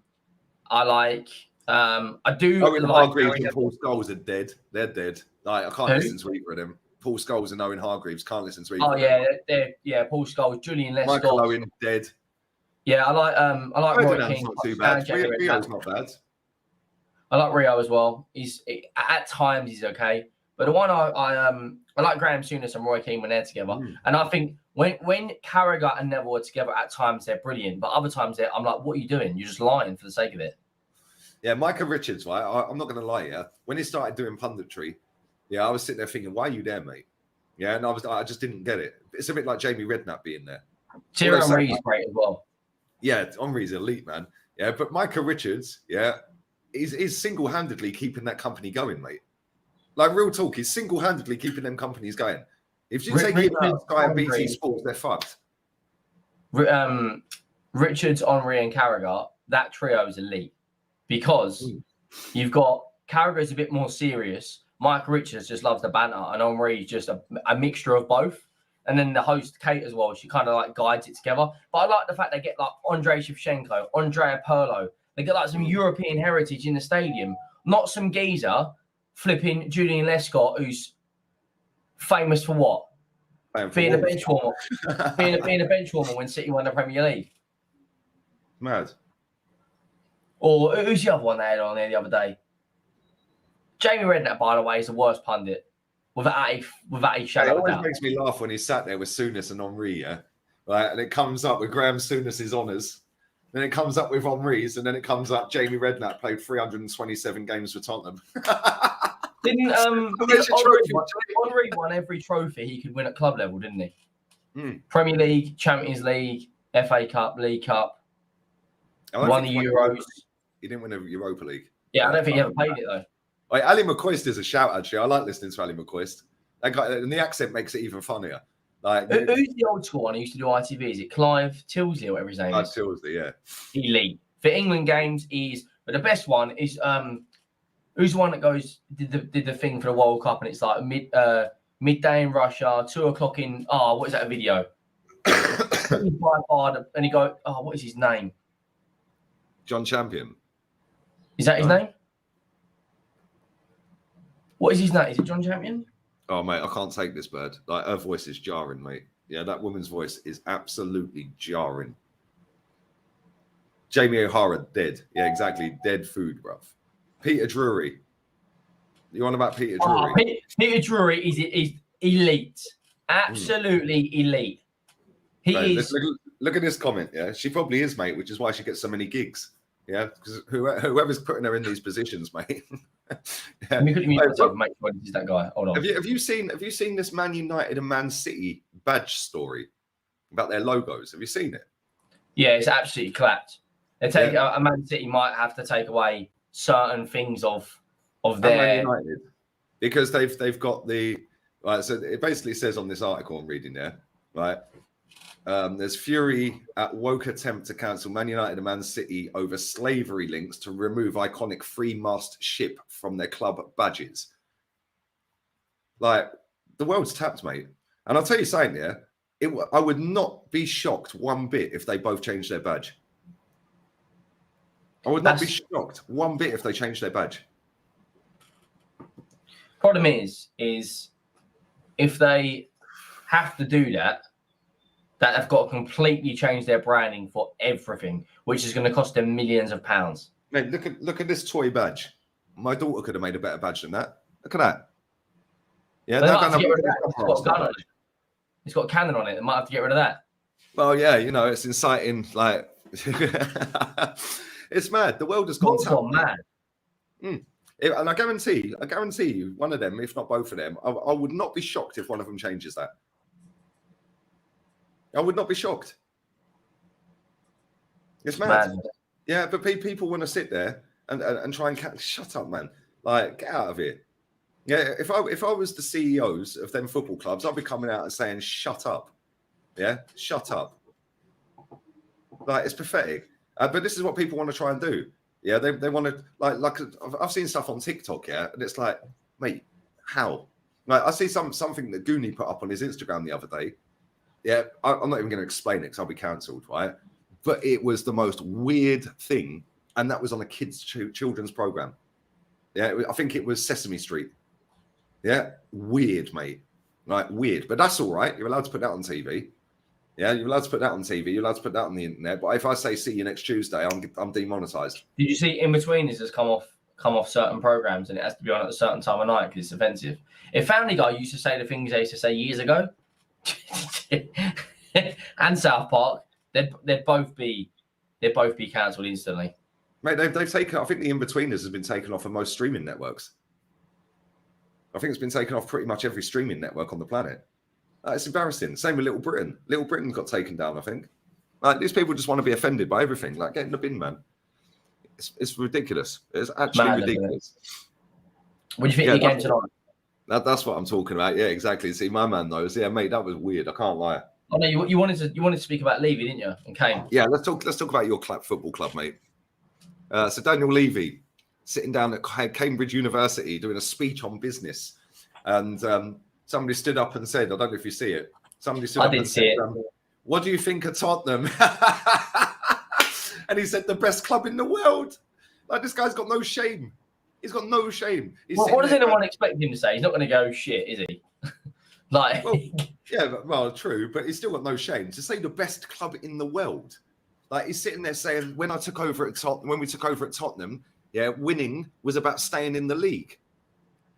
do. Owen Hargreaves and Paul Scholes are dead. They're dead. Like, I can't listen to either of them. Paul Scholes and Owen Hargreaves can't listen to either. Oh yeah, Paul Scholes, Julian Lescott. Michael Owen dead. Yeah, I like Roy King. Not too bad. Rio's not bad. I like Rio as well. At times he's okay, But the one I like Graham Souness and Roy Keane when they're together. And I think when Carragher and Neville are together, at times they're brilliant, but other times I'm like, what are you doing? You're just lying for the sake of it. Yeah, Micah Richards, right? I'm not going to lie, yeah. When he started doing punditry, yeah, I was sitting there thinking, why are you there, mate? Yeah, and I just didn't get it. It's a bit like Jamie Redknapp being there. Thierry Henry's great as well. Yeah, Henry's elite, man. Yeah, but Micah Richards, yeah, he's single-handedly keeping that company going, mate. Like, real talk, he's single-handedly keeping them companies going. If you take him out, Sky and BT Sports, they're fucked. Richards, Henry, and Carragher, that trio is elite because you've got Carragher's a bit more serious. Mike Richards just loves the banter, and Henry's just a mixture of both. And then the host, Kate, as well, she kind of like guides it together. But I like the fact they get like Andrei Shevchenko, Andrea Pirlo. They get like some European heritage in the stadium, not some geezer flipping Julian Lescott, who's famous for what? Being a bench warmer. being a bench warmer when City won the Premier League. Mad. Or who's the other one they had on there the other day? Jamie Redknapp, by the way, is the worst pundit. Without a shadow of a doubt. It always makes me laugh when he sat there with Souness and Henry, yeah? Right? And it comes up with Graham Souness's honours. Then it comes up with Henry's, and then it comes up Jamie Redknapp played 327 games for Tottenham. Didn't Henry won every trophy he could win at club level, didn't he? Premier League, Champions League, FA Cup, League Cup. Won the Euros. He didn't win a Europa League. Yeah, I don't think he ever played it though. Like, Ali McCoist is a shout, actually. I like listening to Ali McCoist. That guy, and the accent makes it even funnier. Like, who's the old school one who used to do ITV? Is it Clive Tilsley or whatever his name is? Tilsley, yeah. Elite. For England games, but the best one is who's the one that did the thing for the World Cup, and it's like midday in Russia, 2:00 in what is that, a video? And he go, what is his name? John Champion. Is that his name? What is his name? Is it John Champion? Oh, mate, I can't take this bird. Like, her voice is jarring, mate. Yeah, that woman's voice is absolutely jarring. Jamie O'Hara, dead. Yeah, exactly. Dead food, bruv. Peter Drury. You on about Peter Drury? Peter Drury is elite. Absolutely elite. He is. Look at this comment, yeah? She probably is, mate, which is why she gets so many gigs. Yeah, because whoever's putting her in these positions, mate. Yeah. Make sure this is that guy. Hold on. Have you seen this Man United and Man City badge story about their logos? Have you seen it? Yeah, it's absolutely clapped. They take a Man City might have to take away certain things of their Man United, because they've got the right. So it basically says on this article I'm reading there, right? There's fury at woke attempt to cancel Man United and Man City over slavery links to remove iconic three-mast ship from their club badges. Like, the world's tapped, mate. And I'll tell you something, yeah, I would not be shocked one bit if they both changed their badge. I would not be shocked one bit if they changed their badge. Problem is if they have to do that they've got to completely change their branding for everything, which is going to cost them millions of pounds. Mate, look at this toy badge. My daughter could have made a better badge than that. Look at that. Yeah, it's got a cannon on it. They might have to get rid of that. Well, yeah, you know, it's inciting. Like, it's mad. The world has gone mad. And I guarantee you, one of them, if not both of them, I would not be shocked if one of them changes that. I would not be shocked. It's mad. Yeah, but people want to sit there and try and shut up, man. Like, get out of here. Yeah, if I was the CEOs of them football clubs, I'd be coming out and saying, shut up. Yeah, shut up. Like, it's pathetic. But this is what people want to try and do. Yeah, they want to, like I've seen stuff on TikTok, yeah, and it's like, mate, how? Like, I see something that Goonie put up on his Instagram the other day. Yeah, I'm not even going to explain it because I'll be cancelled, right? But it was the most weird thing, and that was on a children's program. Yeah, I think it was Sesame Street. Yeah, weird, mate. Like, weird. But that's all right. You're allowed to put that on TV. Yeah, you're allowed to put that on TV. You're allowed to put that on the internet. But if I say see you next Tuesday, I'm demonetized. Did you see In Betweeners has come off come off certain programs and it has to be on at a certain time of night because it's offensive. If Family Guy used to say the things they used to say years ago, and South Park, they'd both be cancelled instantly. Mate, they've taken. I think the In-Betweeners has been taken off of most streaming networks. I think it's been taken off pretty much every streaming network on the planet. It's embarrassing. Same with Little Britain. Little Britain got taken down, I think. Like, these people just want to be offended by everything. Like, get in the bin, man. It's ridiculous. It's actually ridiculous. What do you think of the game tonight? That's what I'm talking about. Yeah, exactly. See, my man knows. Yeah, mate, that was weird. I can't lie. Oh no, you wanted to speak about Levy, didn't you? And Kane. Yeah, let's talk about your football club, mate. So Daniel Levy sitting down at Cambridge University doing a speech on business, and somebody stood up and said, I don't know if you see it. Somebody stood up and said, what do you think of Tottenham? And he said, the best club in the world. Like, this guy's got no shame. He's got no shame. What does anyone expect him to say? He's not going to go shit, is he? Like, well, true, but he's still got no shame to say the best club in the world. Like, he's sitting there saying, when we took over at Tottenham, yeah, winning was about staying in the league.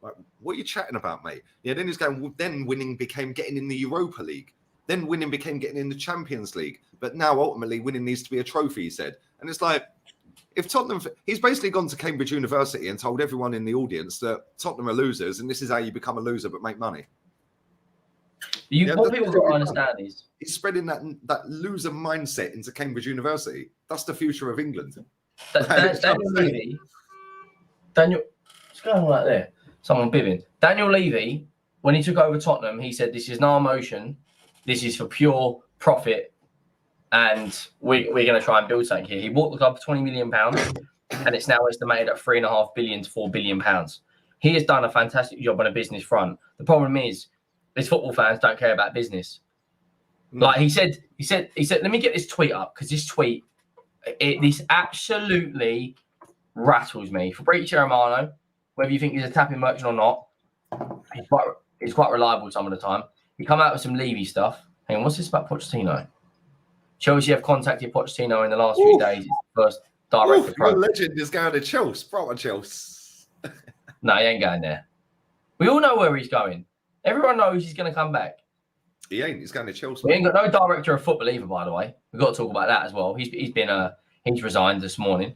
Like, what are you chatting about, mate? Yeah, then he's going, well, then winning became getting in the Europa League. Then winning became getting in the Champions League. But now, ultimately, winning needs to be a trophy, he said. And it's like, if Tottenham... He's basically gone to Cambridge University and told everyone in the audience that Tottenham are losers and this is how you become a loser but make money. What people got to understand is... He's spreading that loser mindset into Cambridge University. That's the future of England. Daniel Levy... What's going on right there? Someone bibbing. Daniel Levy, when he took over Tottenham, he said, this is no emotion. This is for pure profit. And we're going to try and build something here. He bought the club for £20 million, and it's now estimated at £3.5 billion to £4 billion. He has done a fantastic job on a business front. The problem is, these football fans don't care about business. Like he said, let me get this tweet up, because this tweet, this absolutely rattles me. Fabrizio Romano, whether you think he's a tapping merchant or not, he's quite reliable some of the time. He come out with some Levy stuff. Hang on, what's this about Pochettino? Chelsea have contacted Pochettino in the last few days. It's the first direct approach. Your legend is going to Chelsea. Proper Chelsea. No, he ain't going there. We all know where he's going. Everyone knows he's going to come back. He ain't. He's going to Chelsea. We ain't got no director of football either, by the way. We've got to talk about that as well. He's resigned this morning.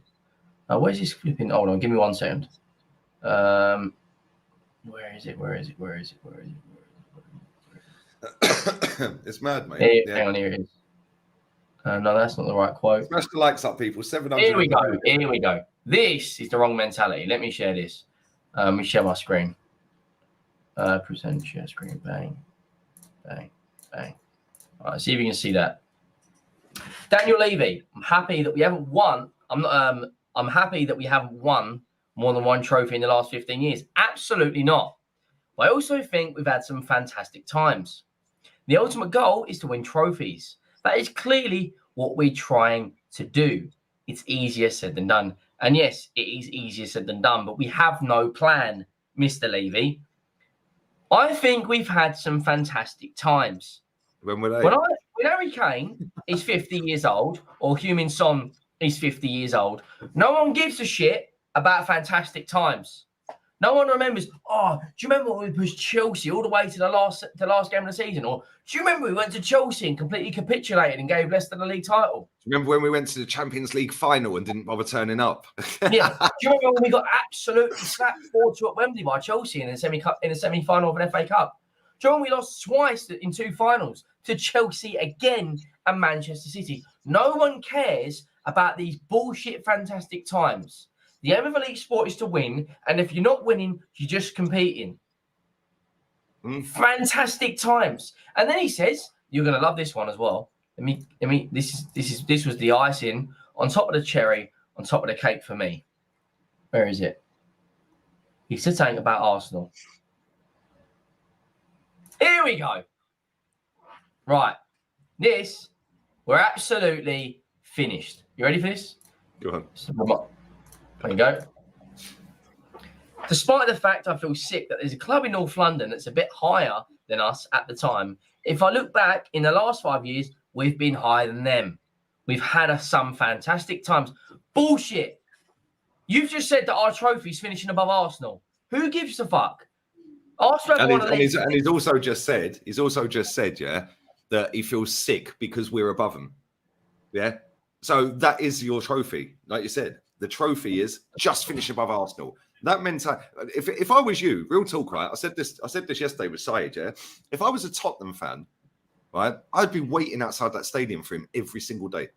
Where's his flipping? Hold on, give me 1 second. Where is it? It's mad, mate. Hang on, here it is. No, that's not the right quote. Smash the likes up, people. 700. Here we go. This is the wrong mentality. Let me share this. Let me share my screen. Present share screen. Bang. All right, see if you can see that. Daniel Levy. I'm happy that we haven't won. I'm happy that we haven't won more than one trophy in the last 15 years. Absolutely not. But I also think we've had some fantastic times. The ultimate goal is to win trophies. That is clearly what we're trying to do. It's easier said than done. And yes, it is easier said than done, but we have no plan, Mr. Levy. I think we've had some fantastic times. When were they? When Harry Kane is 50 years old, or Heung-min Son is 50 years old, no one gives a shit about fantastic times. No one remembers, do you remember when we pushed Chelsea all the way to the last game of the season? Or do you remember we went to Chelsea and completely capitulated and gave Leicester the league title? Do you remember when we went to the Champions League final and didn't bother turning up? Yeah. Do you remember when we got absolutely slapped 4-2 at Wembley by Chelsea in the semi-final of an FA Cup? Do you remember we lost twice in 2 finals to Chelsea again and Manchester City? No one cares about these bullshit fantastic times. The aim of elite sport is to win, and if you're not winning, you're just competing. Fantastic times. And then he says, you're going to love this one as well. This was the icing on top of the cherry, on top of the cake for me. Where is it? He said something about Arsenal. Here we go. Right. We're absolutely finished. You ready for this? Go on. There you go. Despite the fact I feel sick that there's a club in North London that's a bit higher than us at the time, if I look back in the last 5 years, we've been higher than them. We've had some fantastic times. Bullshit. You've just said that our trophy's finishing above Arsenal. Who gives a fuck? Arsenal haven't won a league. And he's also just said, yeah, that he feels sick because we're above him. Yeah. So that is your trophy. Like you said, the trophy is just finish above Arsenal. That meant if I was you, real talk, right? I said this yesterday with Saeed, yeah. If I was a Tottenham fan, right, I'd be waiting outside that stadium for him every single day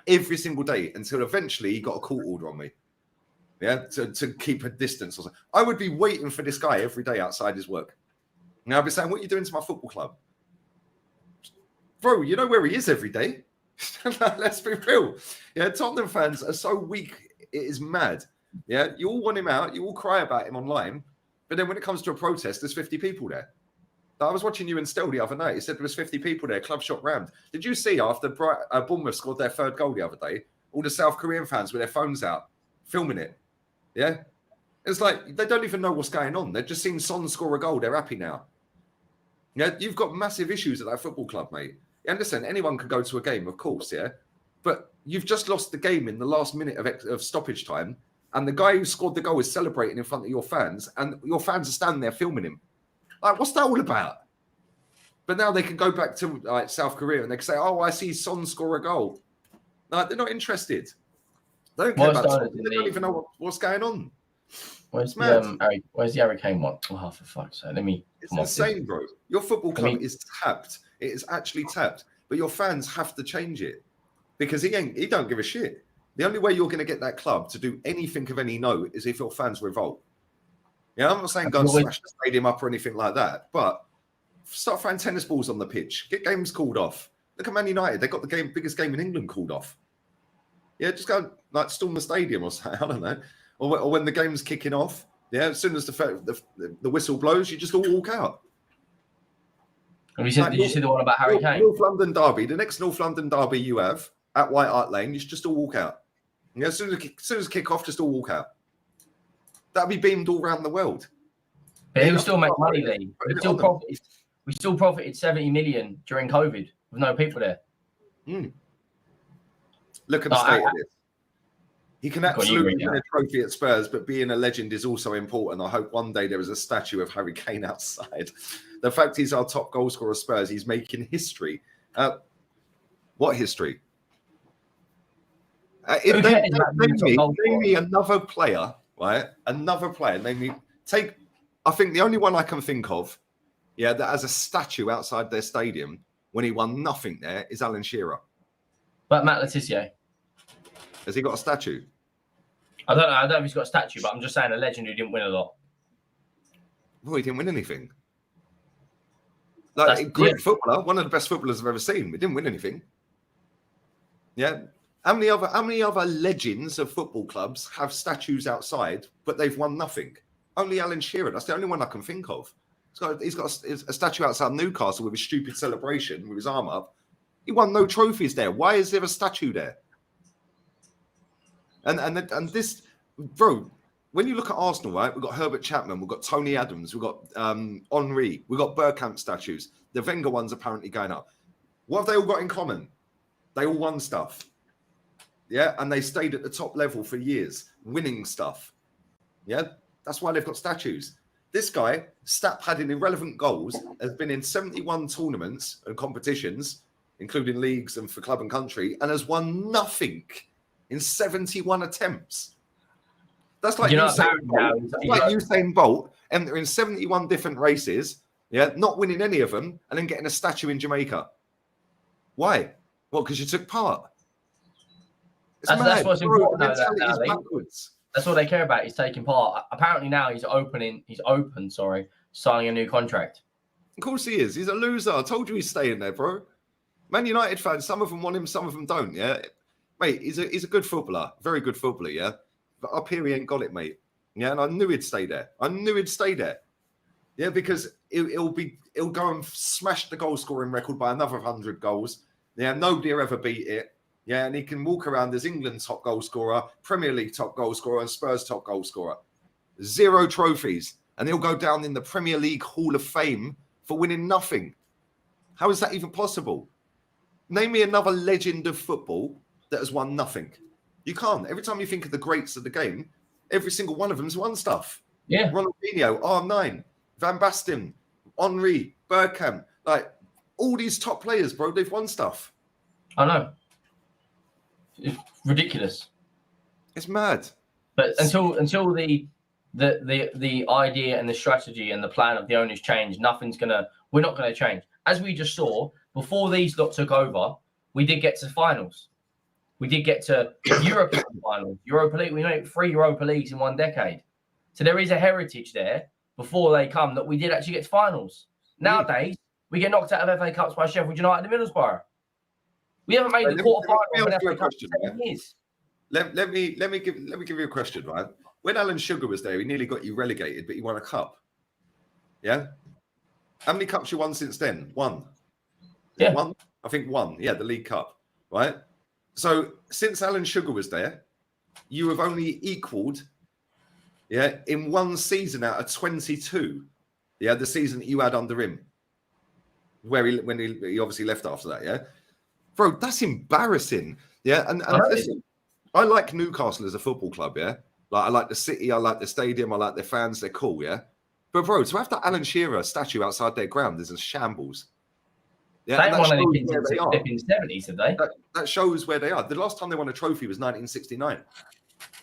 until eventually he got a court order on me. Yeah, to keep a distance or something. I would be waiting for this guy every day outside his work. Now I'd be saying, what are you doing to my football club? Bro, you know where he is every day. Let's be real. Yeah, Tottenham fans are so weak, it is mad. Yeah, you all want him out, you all cry about him online, but then when it comes to a protest, there's 50 people there. I was watching you in Still the other night. He said there was 50 people there, club shot rammed. Did you see after Bournemouth scored their third goal the other day, all the South Korean fans with their phones out, filming it? Yeah? It's like they don't even know what's going on. They've just seen Son score a goal. They're happy now. Yeah, you've got massive issues at that football club, mate. And listen, anyone can go to a game, of course, yeah? But you've just lost the game in the last minute of stoppage time, and the guy who scored the goal is celebrating in front of your fans, and your fans are standing there filming him. Like, what's that all about? But now they can go back to like South Korea and they can say, "Oh, I see Son score a goal." Like, they're not interested. They don't care about sport. They don't even know what's going on. Where's the Harry Kane one? Oh, for fuck's sake. It's insane, bro. Your football club is tapped. It is actually tapped. But your fans have to change it. Because he don't give a shit. The only way you're going to get that club to do anything of any note is if your fans revolt. Yeah, I'm not saying go and smash the stadium up or anything like that, but start throwing tennis balls on the pitch. Get games called off. Look at Man United. They got the biggest game in England called off. Yeah, just go like storm the stadium or something. I don't know. Or when the game's kicking off, yeah, as soon as the whistle blows, you just all walk out. Did you see the one about Harry Kane? North London derby, the next North London derby you have at White Hart Lane, you should just all walk out. Yeah, as soon as kick off, just all walk out. That'll be beamed all around the world. But he'll still make money, Lee. We still profited 70 million during COVID with no people there. Look at the state of this. He can absolutely win a trophy at Spurs, but being a legend is also important. I hope one day there is a statue of Harry Kane outside. The fact he's our top goal scorer at Spurs, he's making history. What history? Name me another player, right? Another player. I think the only one I can think of, yeah, that has a statue outside their stadium when he won nothing there is Alan Shearer. But Matt Letizia. Has he got a statue? I don't know if he's got a statue, but I'm just saying a legend who didn't win a lot. Well, he didn't win anything. Like, great footballer, one of the best footballers I've ever seen. We didn't win anything. Yeah. How many other legends of football clubs have statues outside, but they've won nothing? Only Alan Shearer. That's the only one I can think of. He's got a statue outside Newcastle with his stupid celebration with his arm up. He won no trophies there. Why is there a statue there? And this, bro, when you look at Arsenal, right, we've got Herbert Chapman, we've got Tony Adams, we've got Henry, we've got Bergkamp statues. The Wenger one's apparently going up. What have they all got in common? They all won stuff. Yeah, and they stayed at the top level for years, winning stuff. Yeah, that's why they've got statues. This guy, stat-padding irrelevant goals, has been in 71 tournaments and competitions, including leagues and for club and country, and has won nothing in 71 attempts. That's like Usain Bolt entering 71 different races, yeah, not winning any of them, and then getting a statue in Jamaica. Why? Well, because you took part. That's what's important. That's what they care about. He's taking part. Apparently now he's open, signing a new contract. Of course he is. He's a loser. I told you he's staying there, bro. Man United fans, some of them want him, some of them don't. Yeah, mate, he's a good footballer, very good footballer. Yeah, but up here he ain't got it, mate. Yeah, and I knew he'd stay there. Yeah, because he'll go and smash the goal scoring record by another 100 goals. Yeah, nobody will ever beat it. Yeah, and he can walk around as England's top goal scorer, Premier League top goal scorer, and Spurs top goal scorer. 0 trophies, and he'll go down in the Premier League Hall of Fame for winning nothing. How is that even possible? Name me another legend of football that has won nothing. You can't. Every time you think of the greats of the game, Every single one of them's won stuff. Yeah. Ronaldinho, R9, Van Basten, Henry, Bergkamp, like all these top players, bro, they've won stuff. I know. It's ridiculous. It's mad. But until the idea and the strategy and the plan of the owners change, we're not gonna change. As we just saw, before these lot took over, we did get to finals. We did get to European finals, Europa League. We made 3 Europa Leagues in 1 decade. So there is a heritage there before they come that we did actually get to finals. Nowadays, we get knocked out of FA Cups by Sheffield United and Middlesbrough. We haven't made the quarterfinals of FA Cups in 7 years. Let me give you a question, right? When Alan Sugar was there, he nearly got you relegated, but he won a cup. Yeah? How many cups you won since then? 1. Yeah. 1? I think 1. Yeah, the League Cup, right? So since Alan Sugar was there, you have only equalled, in 1 season out of 22. Yeah, the season that you had under him, when he obviously left after that. Yeah, bro, that's embarrassing. Yeah, and listen, I like Newcastle as a football club. Yeah, like I like the city, I like the stadium, I like their fans. They're cool. Yeah, but bro, to have that Alan Shearer statue outside their ground is a shambles. Yeah, they won anything since the 70s, have they? That shows where they are. The last time they won a trophy was 1969.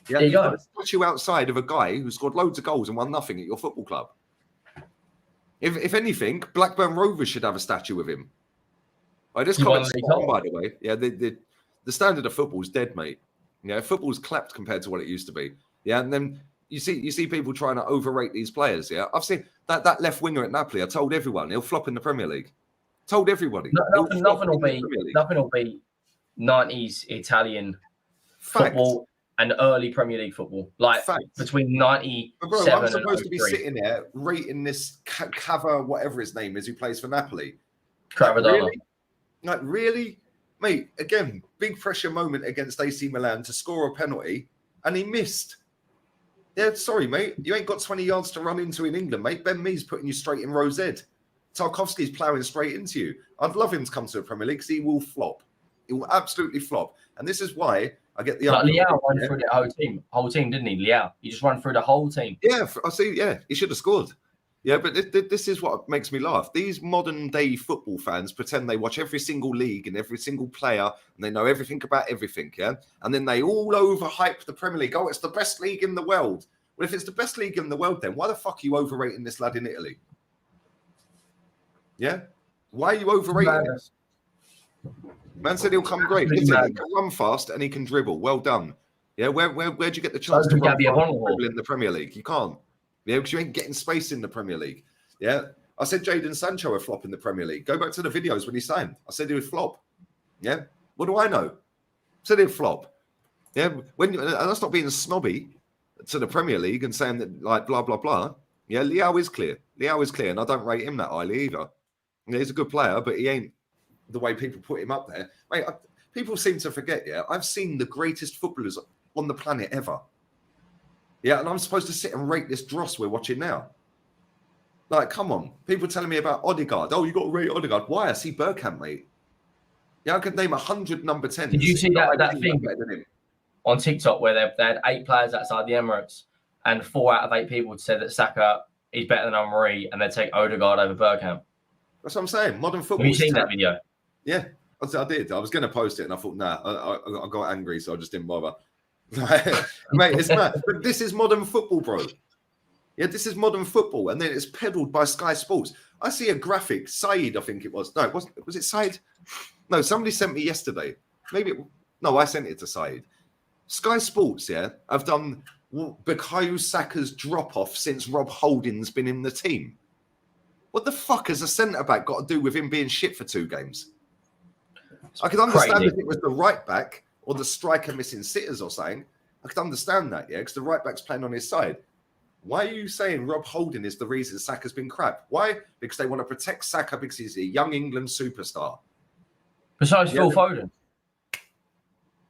Yeah, you've got a statue outside of a guy who scored loads of goals and won nothing at your football club. If anything, Blackburn Rovers should have a statue of him. This comment's on, by the way. Yeah, the standard of football is dead, mate. Yeah, football's clapped compared to what it used to be. Yeah, and then you see people trying to overrate these players. Yeah, I've seen that left winger at Napoli. I told everyone he'll flop in the Premier League. Told everybody. Nothing will be 90s Italian football and early Premier League football. Like between 97 I'm supposed to be sitting there rating this Cava, whatever his name is, who plays for Napoli. Really? Mate, again, big pressure moment against AC Milan to score a penalty, and he missed. Yeah, sorry, mate. You ain't got 20 yards to run into in England, mate. Ben Mee's putting you straight in row Z. Tarkovsky's ploughing straight into you. I'd love him to come to the Premier League because he will flop. He will absolutely flop. And this is why I get the... Liao ran through the whole team, didn't he, Liao? He just ran through the whole team. Yeah, I see. Yeah, he should have scored. Yeah, but this is what makes me laugh. These modern-day football fans pretend they watch every single league and every single player, and they know everything about everything, yeah? And then they all overhype the Premier League. Oh, it's the best league in the world. Well, if it's the best league in the world, then why the fuck are you overrating this lad in Italy? Yeah? Why are you overrating this? Man said he'll come great. Listen, he can run fast and he can dribble. Well done. Yeah, where'd you get the chance to run dribble in the Premier League? You can't. Yeah, because you ain't getting space in the Premier League. Yeah? I said Jadon Sancho would flop in the Premier League. Go back to the videos when he signed. I said he would flop. Yeah? What do I know? I said he'd flop. Yeah? And that's not being snobby to the Premier League and saying that, like, blah, blah, blah. Yeah, Liao is clear. And I don't rate him that highly either. Yeah, he's a good player, but he ain't the way people put him up there. Mate, people seem to forget, I've seen the greatest footballers on the planet ever. Yeah, and I'm supposed to sit and rate this dross we're watching now. Like, come on. People telling me about Odegaard. Oh, you got to rate Odegaard. Why? I see Bergkamp, mate. Yeah, I could name 100 number 10s. Did you see that thing on TikTok where they had 8 players outside the Emirates and 4 out of 8 people said that Saka is better than Henry and they'd take Odegaard over Bergkamp? That's what I'm saying. Modern football. Have you seen that video? Yeah, I did. I was going to post it and I thought, nah, I got angry, so I just didn't bother. Mate, it's mad. But this is modern football, bro. Yeah, this is modern football. And then it's peddled by Sky Sports. I see a graphic. Saeed, I think it was. No, it wasn't. Was it Saeed? No, somebody sent me yesterday. No, I sent it to Saeed. Sky Sports, have done Bukayo Saka's drop-off since Rob Holding's been in the team. What the fuck has a centre-back got to do with him being shit for 2 games? I could understand if it was the right-back or the striker missing sitters or something. I could understand that, because the right-back's playing on his side. Why are you saying Rob Holding is the reason Saka's been crap? Why? Because they want to protect Saka because he's a young England superstar. Besides Phil Foden.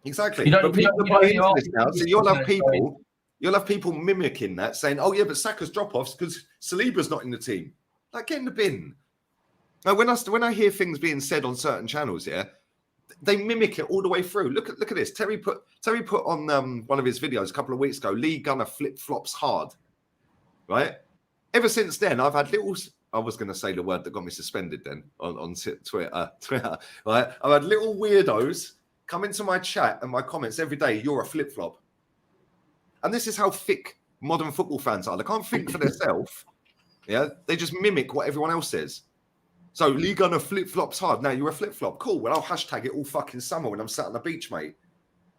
Exactly. But people are buying into this now, so you'll have people mimicking that, saying, oh, yeah, but Saka's drop-offs because Saliba's not in the team. Like, get in the bin. Now, when I hear things being said on certain channels, They mimic it all the way through. Look at this. Terry put on one of his videos a couple of weeks ago. Lee Gunner flip-flops hard, right? Ever since then, I've had little. I was going to say the word that got me suspended then on Twitter, right? I've had little weirdos come into my chat and my comments every day. You're a flip-flop, and this is how thick modern football fans are. They can't think for themselves. Yeah, they just mimic what everyone else says. So Lee Gunner flip-flops hard. Now you're a flip-flop. Cool. Well, I'll hashtag it all fucking summer when I'm sat on the beach, mate.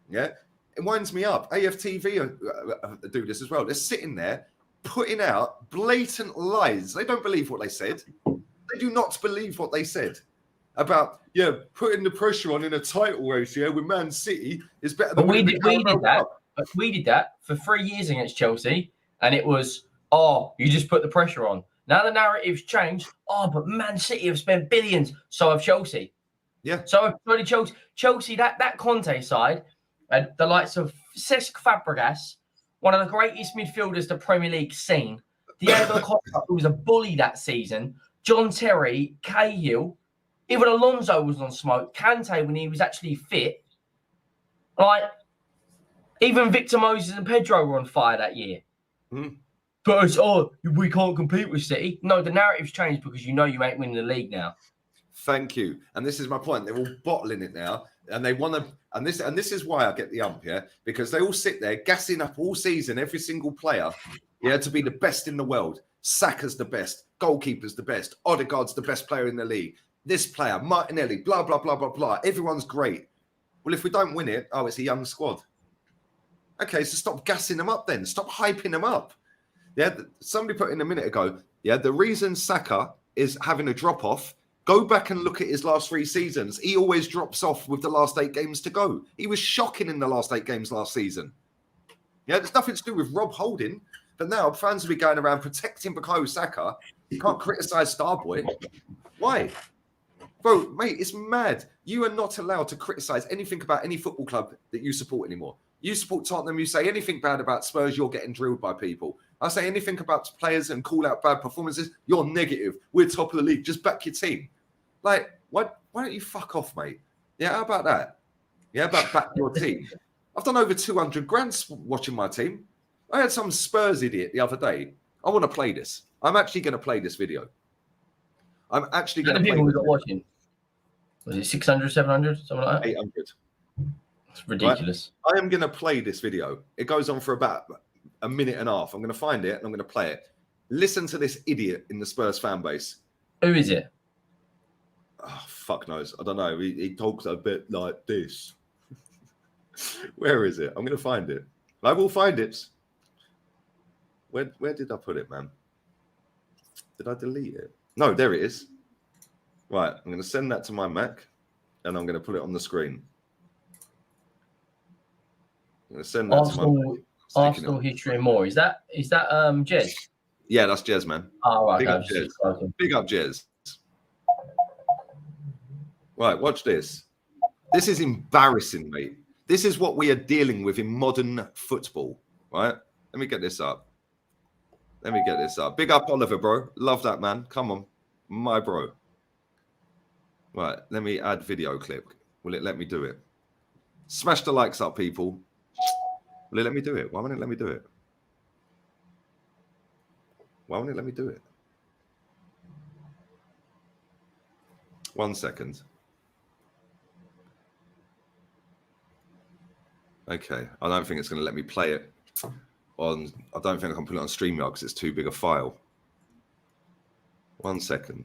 Yeah, it winds me up. AFTV do this as well. They're sitting there putting out blatant lies. They don't believe what they said. They do not believe what they said about putting the pressure on in a title race. Yeah, with Man City is better than we did that. We did that for 3 years against Chelsea, and it was you just put the pressure on. Now the narrative's changed. But Man City have spent billions. So have Chelsea. Yeah. So have bloody Chelsea. Chelsea, that Conte side, and the likes of Cesc Fabregas, one of the greatest midfielders the Premier League's seen. Diego Costa, who was a bully that season. John Terry, Cahill, even Alonso was on smoke. Kante when he was actually fit. Like, even Victor Moses and Pedro were on fire that year. Mm. But it's, we can't compete with City. No, the narrative's changed because you ain't winning the league now. Thank you. And this is my point. They're all bottling it now. And they want to, and this is why I get the ump, because they all sit there gassing up all season, every single player, to be the best in the world. Saka's the best, goalkeeper's the best, Odegaard's the best player in the league. This player, Martinelli, blah, blah, blah, blah, blah. Everyone's great. Well, if we don't win it, it's a young squad. Okay, so stop gassing them up then. Stop hyping them up. Yeah, somebody put in a minute ago, the reason Saka is having a drop-off, go back and look at his last 3 seasons. He always drops off with the last 8 games to go. He was shocking in the last 8 games last season. Yeah, there's nothing to do with Rob Holding. But now fans will be going around protecting Bukayo Saka. You can't criticise Starboy. Why? Bro, mate, it's mad. You are not allowed to criticise anything about any football club that you support anymore. You support Tottenham, you say anything bad about Spurs, you're getting drilled by people. I say anything about players and call out bad performances, you're negative. We're top of the league. Just back your team. Like, why don't you fuck off, mate? Yeah, how about that? Yeah, about back your team. I've done over 200 grand watching my team. I had some Spurs idiot the other day. I want to play this. I'm actually going to play this video. I'm actually going to play people we got watching. Was it 600, 700, something like that? 800. It's ridiculous. Right? I am going to play this video. It goes on for about a minute and a half. I'm going to find it and I'm going to play it. Listen to this idiot in the Spurs fan base. Who is it? Oh, fuck knows. I don't know. He talks a bit like this. Where is it? I'm going to find it. I will find it. Where did I put it, man? Did I delete it? No, there it is. Right, I'm going to send that to my Mac, and I'm going to put it on the screen. I'm going to send that to my Mac. Arsenal history and more. Is that Jez? Yeah, that's Jez, man. Oh, right. Big up Jez. Big up Jez. Right, watch this. This is embarrassing, mate. This is what we are dealing with in modern football, right? Let me get this up. Big up Oliver, bro. Love that, man. Come on. My bro. Right, let me add video clip. Will it let me do it? Smash the likes up, people. Will it let me do it? Why won't it let me do it? Why won't it let me do it? 1 second. Okay, I don't think it's going to let me play it on. I don't think I can put it on StreamYard because it's too big a file. 1 second.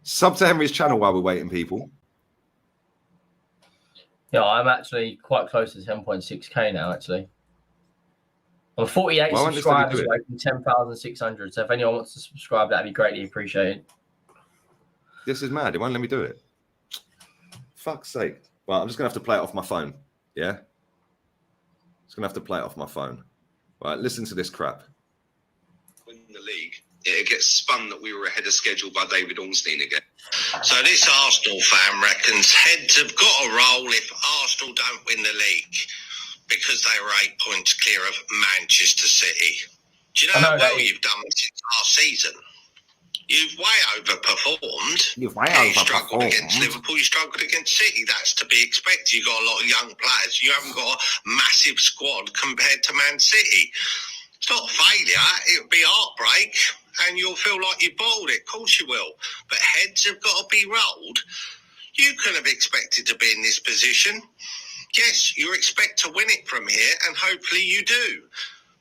Sub to Henry's channel while we're waiting, people. Yeah, I'm actually quite close to 10.6k now, actually. I'm 48 subscribers away from 10,600. So if anyone wants to subscribe, that'd be greatly appreciated. This is mad. It won't let me do it. Fuck's sake. Well, I'm just going to have to play it off my phone. Yeah? Just going to have to play it off my phone. Right, listen to this crap. Win the league. It gets spun that we were ahead of schedule by David Ornstein again. So this Arsenal fan reckons heads have got to roll if Arsenal don't win the league because they were 8 points clear of Manchester City. Do you know how well you've done since last season? You've way overperformed. You've way You struggled against overperformed. Liverpool. You struggled against City. That's to be expected. You've got a lot of young players. You haven't got a massive squad compared to Man City. It's not a failure. It'll be heartbreak, and you'll feel like you bottled it. Of course you will. But heads have got to be rolled. You couldn't have expected to be in this position. Yes, you expect to win it from here, and hopefully you do.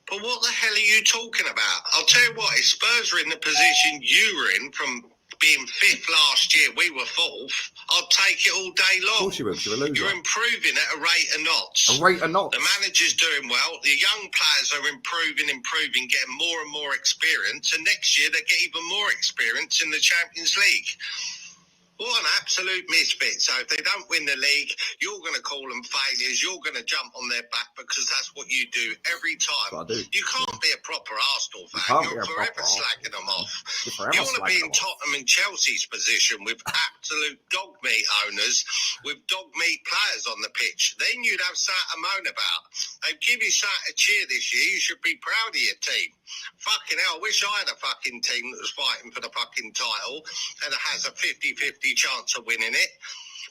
But what the hell are you talking about? I'll tell you what, if Spurs are in the position you were in from being fifth last year, we were fourth, I'll take it all day long. Of course you will, 'cause you're a loser. You're improving at a rate of knots. A rate of knots. The manager's doing well. The young players are improving, getting more and more experience. And next year, they get even more experience in the Champions League. What an absolute misfit. So if they don't win the league, you're going to call them failures. You're going to jump on their back because that's what you do every time. You can't be a proper Arsenal fan. You're forever slacking them off. You want to be in Tottenham and Chelsea's position with absolute dog meat owners, with dog meat players on the pitch. Then you'd have something to moan about. They've given you something to cheer this year. You should be proud of your team. Fucking hell, I wish I had a fucking team that was fighting for the fucking title and has a 50-50 chance of winning it.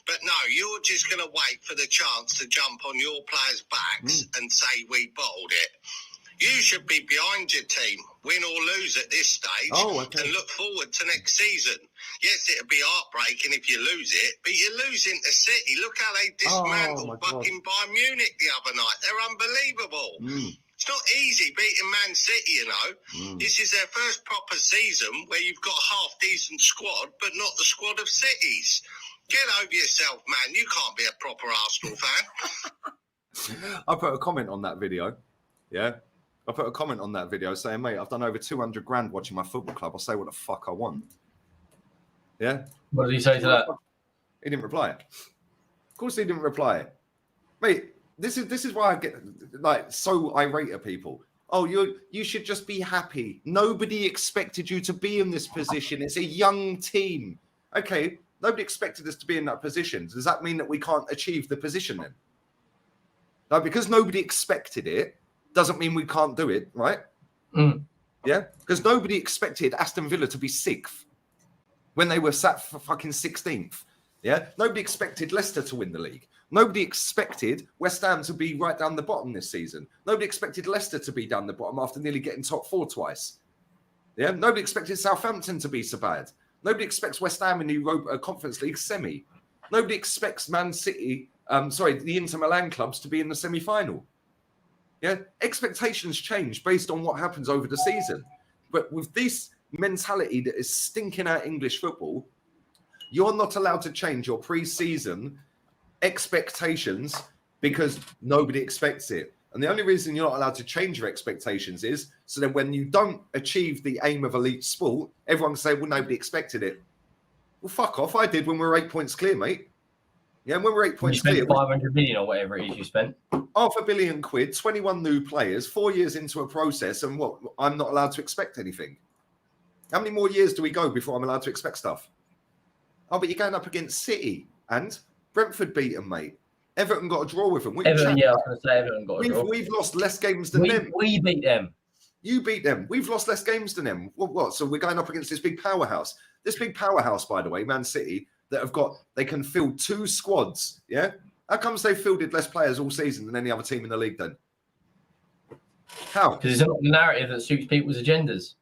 But no, you're just going to wait for the chance to jump on your players' backs and say we bottled it. You should be behind your team, win or lose at this stage, and look forward to next season. Yes, it'll be heartbreaking if you lose it, but you're losing to City. Look how they dismantled fucking Bayern Munich the other night. They're unbelievable. It's not easy beating Man City, you know. This is their first proper season where you've got a half-decent squad, but not the squad of cities. Get over yourself, man. You can't be a proper Arsenal fan. I put a comment on that video. Yeah. I put a comment on that video saying, mate, I've done over 200 grand watching my football club. I'll say what the fuck I want. Yeah. What did he say to that? He didn't reply. Of course he didn't reply. Mate, this is why I get like so irate at people. Oh, you should just be happy. Nobody expected you to be in this position. It's a young team. Okay, nobody expected us to be in that position. Does that mean that we can't achieve the position then? No, because nobody expected it, doesn't mean we can't do it, right? Yeah, because nobody expected Aston Villa to be 6th when they were sat for fucking 16th. Yeah, nobody expected Leicester to win the league. Nobody expected West Ham to be right down the bottom this season. Nobody expected Leicester to be down the bottom after nearly getting top 4 twice. Yeah, nobody expected Southampton to be so bad. Nobody expects West Ham in the Europa Conference League semi. Nobody expects Man City, the Inter Milan clubs to be in the semi-final. Yeah, expectations change based on what happens over the season. But with this mentality that is stinking out English football, you're not allowed to change your pre-season expectations because nobody expects it. And the only reason you're not allowed to change your expectations is so that when you don't achieve the aim of elite sport, everyone can say, well, nobody expected it. Well, fuck off. I did when we were 8 points clear, mate. Yeah, when we're 8 points clear. 500 million or whatever it is you spent. £500 million, 21 new players, 4 years into a process, and what? I'm not allowed to expect anything. How many more years do we go before I'm allowed to expect stuff? Oh, but you're going up against City, and Brentford beat them, mate. Everton got a draw with them. Everton, yeah, I was going to say Everton got a draw. We've lost less games than them. We beat them. You beat them. We've lost less games than them. What? So we're going up against this big powerhouse. This big powerhouse, by the way, Man City, they can field 2 squads, yeah? How comes they've fielded less players all season than any other team in the league then? How? Because it's not the narrative that suits people's agendas.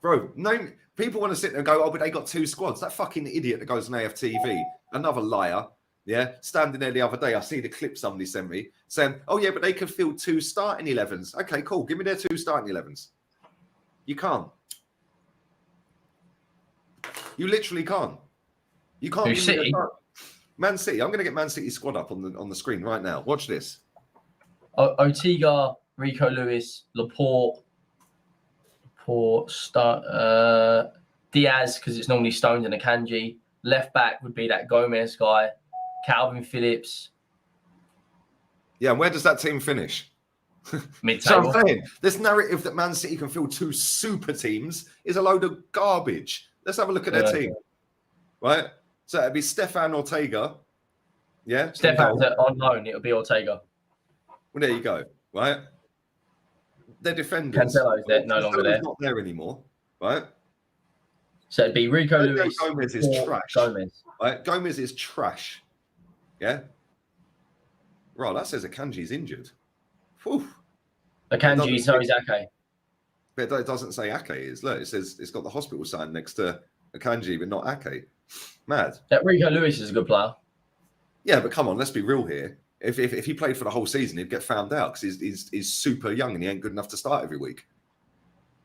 Bro, no, people want to sit there and go, oh, but they got 2 squads. That fucking idiot that goes on AFTV, another liar, yeah, standing there the other day, I see the clip somebody sent me, saying, oh, yeah, but they can field 2 starting 11s. Okay, cool. Give me their 2 starting 11s. You can't. You literally can't. You can't. Who's City? Man City. I'm going to get Man City's squad up on the screen right now. Watch this. Ortega, Rico Lewis, Laporte, Diaz, because it's normally Stones and Akanji. Left back would be that Gomez guy. Calvin Phillips. Yeah, and where does that team finish? Mid-table. So I'm saying, this narrative that Man City can field 2 super teams is a load of garbage. Let's have a look at their team. Right? So it'd be Stefan Ortega. Yeah? Stefan's on loan. It'll be Ortega. Well, there you go. Right? They're defenders. Cancelo's no longer there. Not there anymore. Right? So it'd be Rico Lewis. Gomez is trash. Gomez. Right? Gomez is trash. Yeah. Right, that says Akanji's injured. Whew. Akanji, so is Ake. But it doesn't say Ake is. Look, it says it's got the hospital sign next to Akanji, but not Ake. Mad. That Rico Lewis is a good player. Yeah, but come on, let's be real here. If he played for the whole season, he'd get found out because he's super young and he ain't good enough to start every week.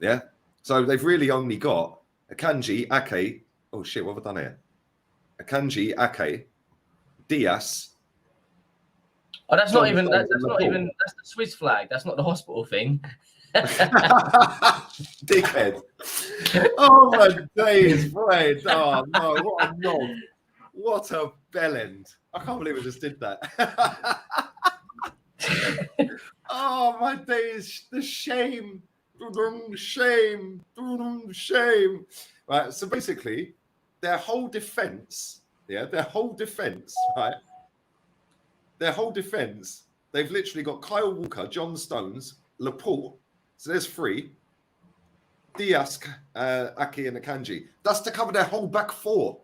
Yeah. So they've really only got Akanji, Ake. Oh shit, what have I done here? Akanji, Ake, Diaz. Oh, that's not even. That's not even. That's the Swiss flag. That's not the hospital thing. Dickhead. Oh my days, right. Oh no, what a knob. What a bellend. I can't believe I just did that. Oh my days, the shame. Shame. Shame. Right. So basically, their whole defense, right? Their whole defense, they've literally got Kyle Walker, John Stones, Laporte. So there's 3. Diaz, Ake, and Akanji. That's to cover their whole back 4.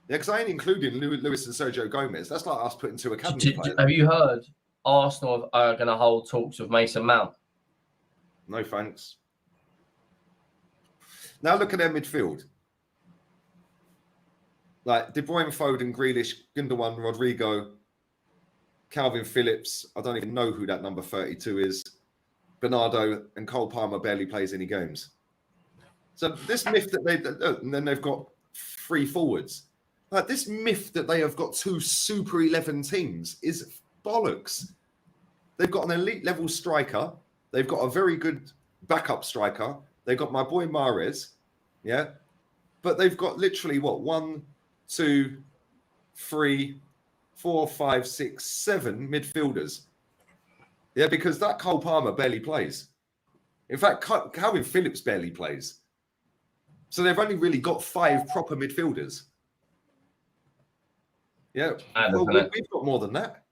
Yeah, because I ain't including Lewis and Sergio Gomez. That's like us putting 2 academy players. Have you heard Arsenal are going to hold talks with Mason Mount? No thanks. Now look at their midfield. Like De Bruyne, Foden, Grealish, Gundogan, Rodrigo, Calvin Phillips. I don't even know who that number 32 is. Bernardo and Cole Palmer barely plays any games. So this myth that and then they've got 3 forwards. Like this myth that they have got 2 Super 11 teams is bollocks. They've got an elite level striker. They've got a very good backup striker. They've got my boy Mahrez. Yeah. But they've got literally what? 1, 2, 3, 4, 5, 6, 7 midfielders. Yeah, because that Cole Palmer barely plays. In fact, Calvin Phillips barely plays. So they've only really got 5 proper midfielders. Yeah, well, we've got more than that.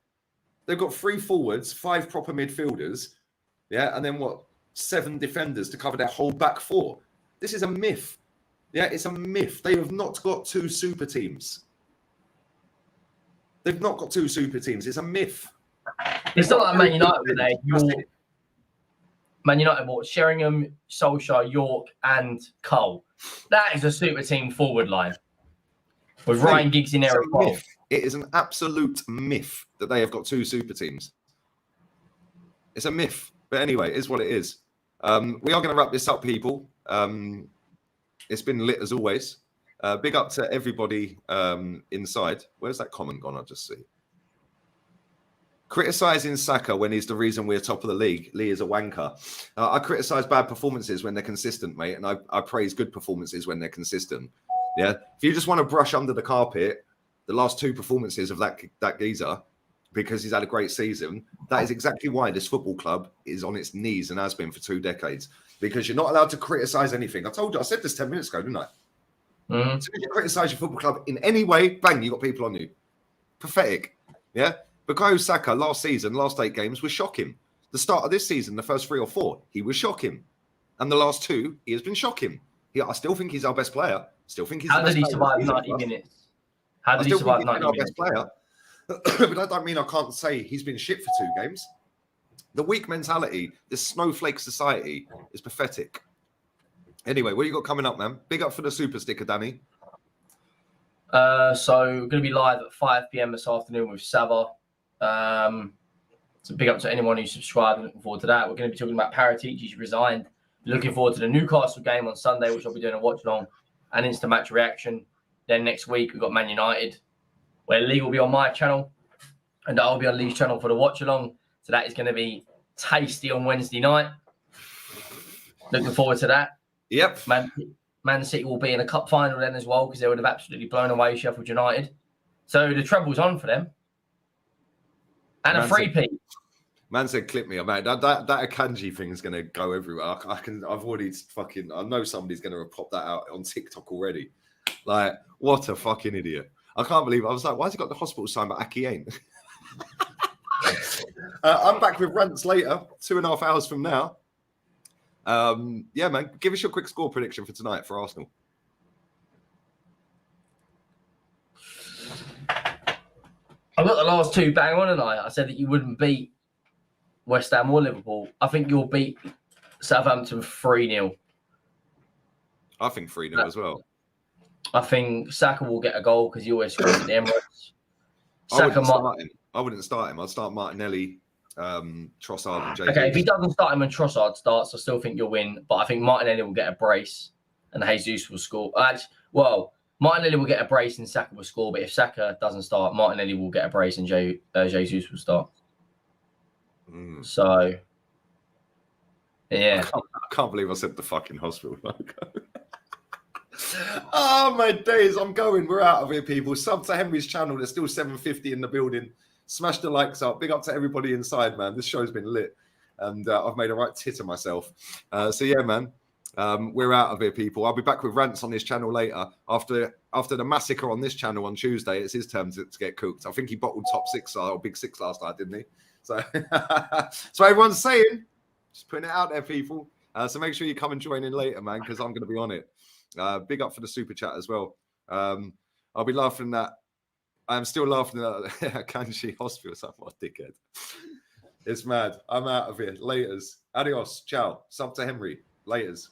They've got 3 forwards, 5 proper midfielders. Yeah, and then what? 7 defenders to cover their whole back 4. This is a myth. Yeah, it's a myth. They have not got 2 super teams. They've not got 2 super teams. It's a myth. It's not like Man United today. Man United bought Sheringham, Solskjaer, York, and Cole. That is a super team forward line. With Ryan Giggs in there as well. It is an absolute myth that they have got 2 super teams. It's a myth. But anyway, it is what it is. We are going to wrap this up, people. It's been lit as always. Big up to everybody inside. Where's that comment gone? I'll just see. Criticising Saka when he's the reason we're top of the league. Lee is a wanker. I criticise bad performances when they're consistent, mate. And I praise good performances when they're consistent. Yeah. If you just want to brush under the carpet the last 2 performances of that geezer because he's had a great season, that is exactly why this football club is on its knees and has been for 2 decades. Because you're not allowed to criticise anything. I said this 10 minutes ago, didn't I? Mm-hmm. As soon as you criticise your football club in any way, bang, you got people on you. Pathetic. Yeah. Bukayo Saka last season, last 8 games was shocking. The start of this season, the first 3 or 4, he was shocking. And the last 2, he has been shocking. I still think he's our best player. Still think he's How did he survive 90 minutes? How did he survive 90 minutes? Best player. But that don't mean I can't say he's been shit for 2 games. The weak mentality, this snowflake society is pathetic. Anyway, what you got coming up, man? Big up for the super sticker, Danny. So we're going to be live at 5 p.m. this afternoon with Sava. So big up to anyone who's subscribed and looking forward to that. We're going to be talking about Paratici. He's resigned. Looking forward to the Newcastle game on Sunday, which I'll be doing a watch along and instant match reaction. Then next week, we've got Man United, where Lee will be on my channel and I'll be on Lee's channel for the watch along. So that is going to be tasty on Wednesday night. Looking forward to that. Yep. Man City will be in a cup final then as well because they would have absolutely blown away Sheffield United. So the treble's on for them. And a three-peat. Man said, clip me, mate. That Akanji thing is going to go everywhere. I've already I know somebody's going to pop that out on TikTok already. Like, what a fucking idiot. I can't believe it. I was like, why has he got the hospital sign but Aki ain't? I'm back with rants later, 2.5 hours from now. Yeah, man, give us your quick score prediction for tonight for Arsenal. I've got the last two bang on tonight. I said that you wouldn't beat West Ham or Liverpool. I think you'll beat Southampton 3-0. I think 3-0 as well. I think Saka will get a goal because he always scores at the Emirates. I wouldn't start him. I'd start Martinelli, Trossard, and JJ. Okay, if he doesn't start him and Trossard starts, I still think you'll win. But I think Martinelli will get a brace and Jesus will score. Martinelli will get a brace and Saka will score. But if Saka doesn't start, Martinelli will get a brace and Jesus will start. So, yeah. I can't believe I said the fucking hospital logo. Oh, my days. I'm going. We're out of here, people. Sub to Henry's channel. There's still 750 in the building. Smash the likes up. Big up to everybody inside, man. This show's been lit. And I've made a right tit of myself. So, yeah, man. We're out of here, people. I'll be back with rants on this channel later. After the massacre on this channel on Tuesday, it's his turn to get cooked. I think he bottled top six or big six last night, didn't he? So, so everyone's saying, just putting it out there, people. So make sure you come and join in later, man, because I'm going to be on it. Big up for the super chat as well. I'll be laughing at. I'm still laughing at Kanji Hospital. I'm a dickhead. It's mad. I'm out of here. Laters. Adios. Ciao. Sub to Henry. Laters.